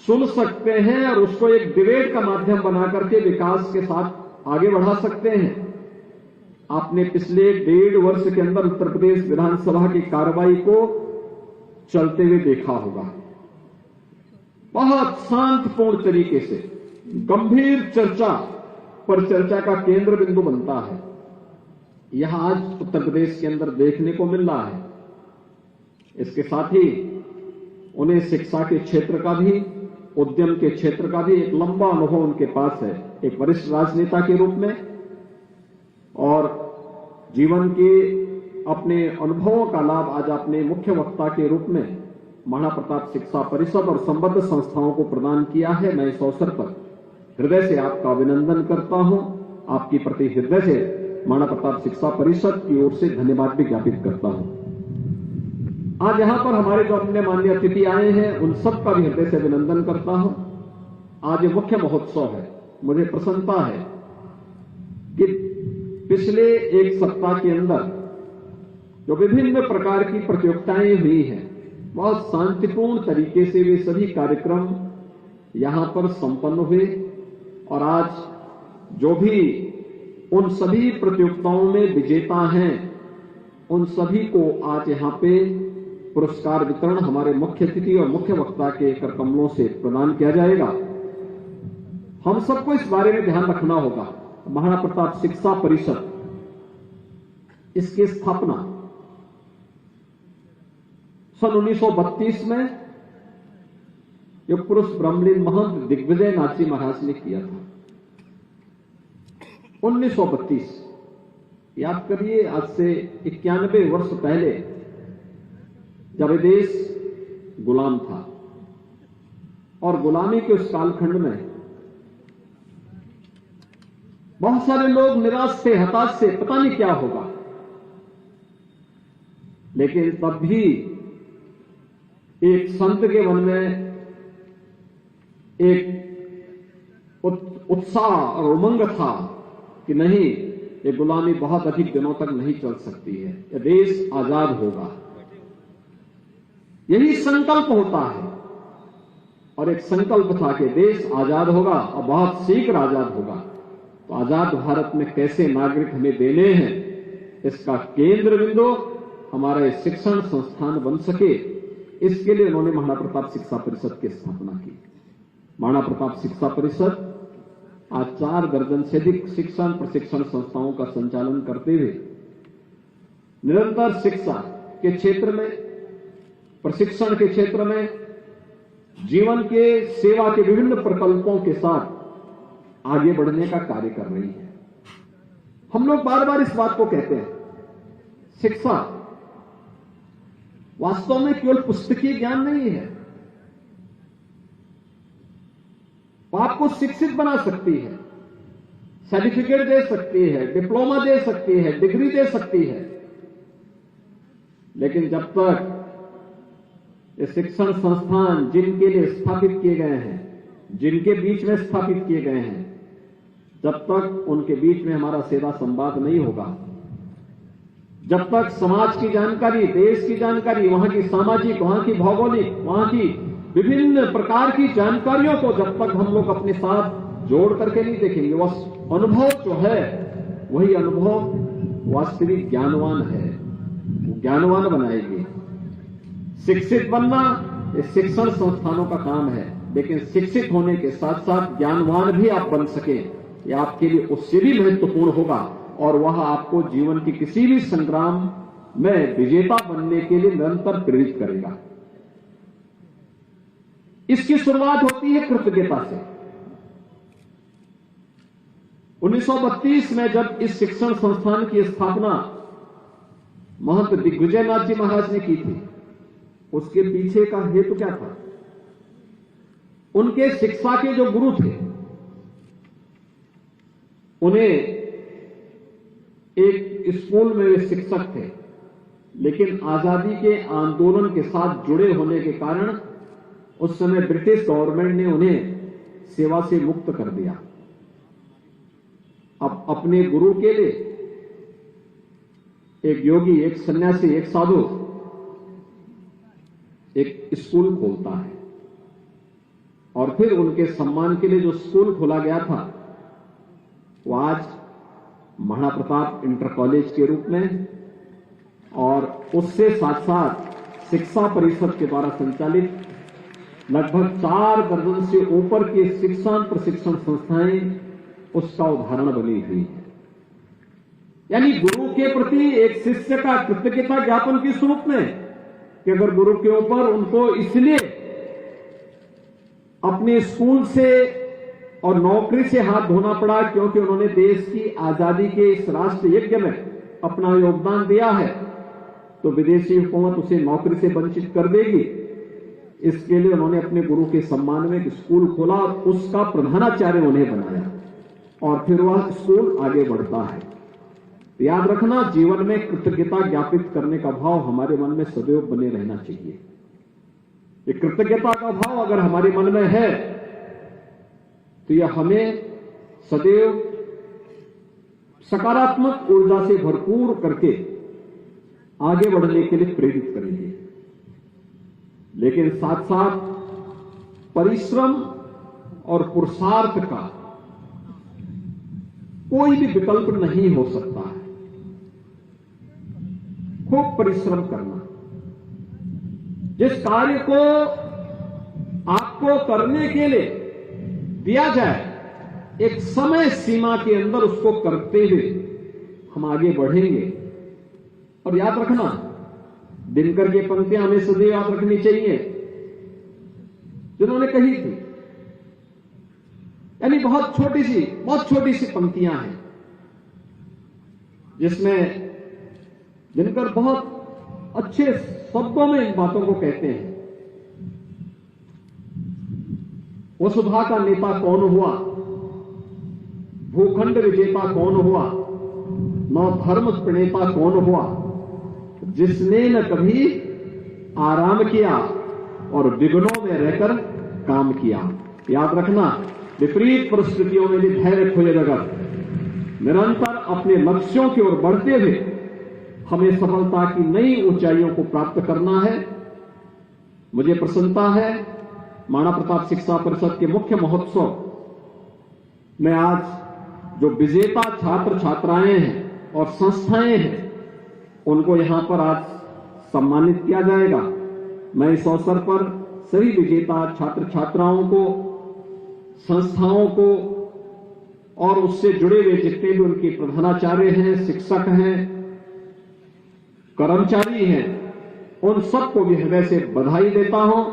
सुन सकते हैं और उसको एक डिबेट का माध्यम बना करके विकास के साथ आगे बढ़ा सकते हैं। आपने पिछले 1.5 वर्ष के अंदर उत्तर प्रदेश विधानसभा की कार्रवाई को चलते हुए देखा होगा। बहुत शांतिपूर्ण तरीके से गंभीर चर्चा पर चर्चा का केंद्र बिंदु बनता है। यह आज उत्तर प्रदेश के अंदर देखने को मिल रहा है। इसके साथ ही उन्हें शिक्षा के क्षेत्र का भी, उद्यम के क्षेत्र का भी एक लंबा अनुभव उनके पास है, एक वरिष्ठ राजनेता के रूप में, और जीवन के अपने अनुभवों का लाभ आज आपने मुख्य वक्ता के रूप में महाराणा प्रताप शिक्षा परिषद और संबद्ध संस्थाओं को प्रदान किया है। मैं इस अवसर पर हृदय से आपका अभिनंदन करता हूं। आपकी प्रति हृदय से महाराणा प्रताप शिक्षा परिषद की ओर से धन्यवाद भी ज्ञापित करता हूं। आज यहां पर हमारे जो अपने माननीय अतिथि आए हैं, उन सब का भी हृदय से अभिनंदन करता हूं। आज ये मुख्य महोत्सव है। मुझे प्रसन्नता है कि पिछले एक सप्ताह के अंदर जो विभिन्न प्रकार की प्रतियोगिताएं हुई हैं, बहुत शांतिपूर्ण तरीके से वे सभी कार्यक्रम यहां पर संपन्न हुए, और आज जो भी उन सभी प्रतियोगिताओं में विजेता हैं, उन सभी को आज यहां पे पुरस्कार वितरण हमारे मुख्य अतिथि और मुख्य वक्ता के करकमलों से प्रदान किया जाएगा। हम सबको इस बारे में ध्यान रखना होगा। महाराणा प्रताप शिक्षा परिषद, इसकी स्थापना सन 1932 में योग पुरुष ब्रह्मलीन महंत दिग्विजय नाथ जी महाराज ने किया था 1932। याद करिए, आज से 91 वर्ष पहले जब ये देश गुलाम था और गुलामी के उस कालखंड में बहुत सारे लोग निराश थे, हताश से, पता नहीं क्या होगा, लेकिन तब भी एक संत के मन में एक उत्साह और उमंग था कि नहीं, ये गुलामी बहुत अधिक दिनों तक नहीं चल सकती है, ये देश आजाद होगा। यही संकल्प होता है और एक संकल्प था कि देश आजाद होगा और बहुत शीघ्र आजाद होगा। तो आजाद भारत में कैसे नागरिक हमें देने हैं, इसका केंद्र बिंदु हमारा शिक्षण संस्थान बन सके, इसके लिए उन्होंने महाराणा प्रताप शिक्षा परिषद की स्थापना की। महाराणा प्रताप शिक्षा परिषद आज 4 दर्जन से अधिक शिक्षण प्रशिक्षण संस्थाओं का संचालन करते हुए निरंतर शिक्षा के क्षेत्र में, प्रशिक्षण के क्षेत्र में, जीवन के सेवा के विभिन्न प्रकल्पों के साथ आगे बढ़ने का कार्य कर रही है। हम लोग बार बार इस बात को कहते हैं, शिक्षा वास्तव में केवल पुस्तकीय ज्ञान नहीं है, वो आपको शिक्षित बना सकती है, सर्टिफिकेट दे सकती है, डिप्लोमा दे सकती है, डिग्री दे सकती है, लेकिन जब तक ये शिक्षण संस्थान जिनके लिए स्थापित किए गए हैं, जिनके बीच में स्थापित किए गए हैं, जब तक उनके बीच में हमारा सेवा संवाद नहीं होगा, जब तक समाज की जानकारी, देश की जानकारी, वहां की सामाजिक, वहां की भौगोलिक, वहां की विभिन्न प्रकार की जानकारियों को जब तक हम लोग अपने साथ जोड़ करके नहीं देखेंगे, वह अनुभव जो है वही अनुभव वास्तविक ज्ञानवान है, वो ज्ञानवान बनाएगी। शिक्षित बनना ये शिक्षण संस्थानों का काम है, लेकिन शिक्षित होने के साथ साथ ज्ञानवान भी आप बन सके, यह आपके लिए उससे भी महत्वपूर्ण होगा और वह आपको जीवन की किसी भी संग्राम में विजेता बनने के लिए निरंतर प्रेरित करेगा। इसकी शुरुआत होती है कृतज्ञता से। 1932 में जब इस शिक्षण संस्थान की स्थापना महंत दिग्विजय नाथ जी महाराज ने की थी, उसके पीछे का हेतु क्या था? उनके शिक्षा के जो गुरु थे, उन्हें एक स्कूल में वे शिक्षक थे, लेकिन आजादी के आंदोलन के साथ जुड़े होने के कारण उस समय ब्रिटिश गवर्नमेंट ने उन्हें सेवा से मुक्त कर दिया। अब अपने गुरु के लिए एक योगी, एक सन्यासी, एक साधु एक स्कूल खोलता है और फिर उनके सम्मान के लिए जो स्कूल खोला गया था वो आज महाराणा प्रताप इंटर कॉलेज के रूप में और उससे साथ साथ शिक्षा परिषद के द्वारा संचालित लगभग 4 दर्जन से ऊपर की शिक्षण प्रशिक्षण संस्थाएं उसका उदाहरण बनी हुई है। यानी गुरु के प्रति एक शिष्य का कृतज्ञता ज्ञापन के स्वरूप में कि अगर गुरु के ऊपर उनको इसलिए अपने स्कूल से और नौकरी से हाथ धोना पड़ा क्योंकि उन्होंने देश की आजादी के इस राष्ट्र यज्ञ में अपना योगदान दिया है, तो विदेशी हुकूमत उसे नौकरी से वंचित कर देगी। इसके लिए उन्होंने अपने गुरु के सम्मान में एक स्कूल खोला और उसका प्रधानाचार्य उन्हें बनाया और फिर वह स्कूल आगे बढ़ता है। याद रखना, जीवन में कृतज्ञता ज्ञापित करने का भाव हमारे मन में सदैव बने रहना चाहिए। ये कृतज्ञता का भाव अगर हमारे मन में है तो यह हमें सदैव सकारात्मक ऊर्जा से भरपूर करके आगे बढ़ने के लिए प्रेरित करेंगे। लेकिन साथ साथ परिश्रम और पुरुषार्थ का कोई भी विकल्प नहीं हो सकता है। खूब परिश्रम करना, जिस कार्य को आपको करने के लिए दिया जाए, एक समय सीमा के अंदर उसको करते हुए हम आगे बढ़ेंगे। और याद रखना, दिनकर की पंक्तियां हमें सदैव याद रखनी चाहिए। जिन्होंने कही थी। यानी बहुत छोटी सी पंक्तियां हैं जिसमें दिनकर बहुत अच्छे शब्दों में इन बातों को कहते हैं। वसुधा का नेता कौन हुआ, भूखंड विजेता कौन हुआ, नौ धर्म प्रणेता कौन हुआ, जिसने न कभी आराम किया और विघ्नों में रहकर काम किया। याद रखना, विपरीत परिस्थितियों में भी धैर्य खोए बगैर निरंतर अपने लक्ष्यों की ओर बढ़ते हुए हमें सफलता की नई ऊंचाइयों को प्राप्त करना है। मुझे प्रसन्नता है महाराणा प्रताप शिक्षा परिषद के मुख्य महोत्सव में आज जो विजेता छात्र छात्राएं हैं और संस्थाएं हैं उनको यहां पर आज सम्मानित किया जाएगा। मैं इस अवसर पर सभी विजेता छात्र छात्राओं को, संस्थाओं को और उससे जुड़े हुए जितने भी उनके प्रधानाचार्य हैं, शिक्षक हैं, कर्मचारी हैं, उन सबको भी हृदय से बधाई देता हूं,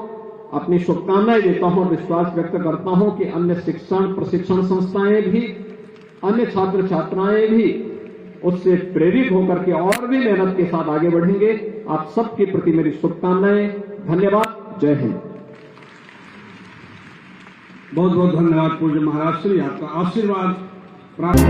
अपनी शुभकामनाएं देता हूं, विश्वास व्यक्त करता हूं कि अन्य शिक्षण प्रशिक्षण संस्थाएं भी, अन्य छात्र छात्राएं भी उससे प्रेरित होकर के और भी मेहनत के साथ आगे बढ़ेंगे। आप सबके प्रति मेरी शुभकामनाएं। धन्यवाद। जय हिंद। बहुत बहुत धन्यवाद पूज्य महाराज श्री, आपका आशीर्वाद प्राप्त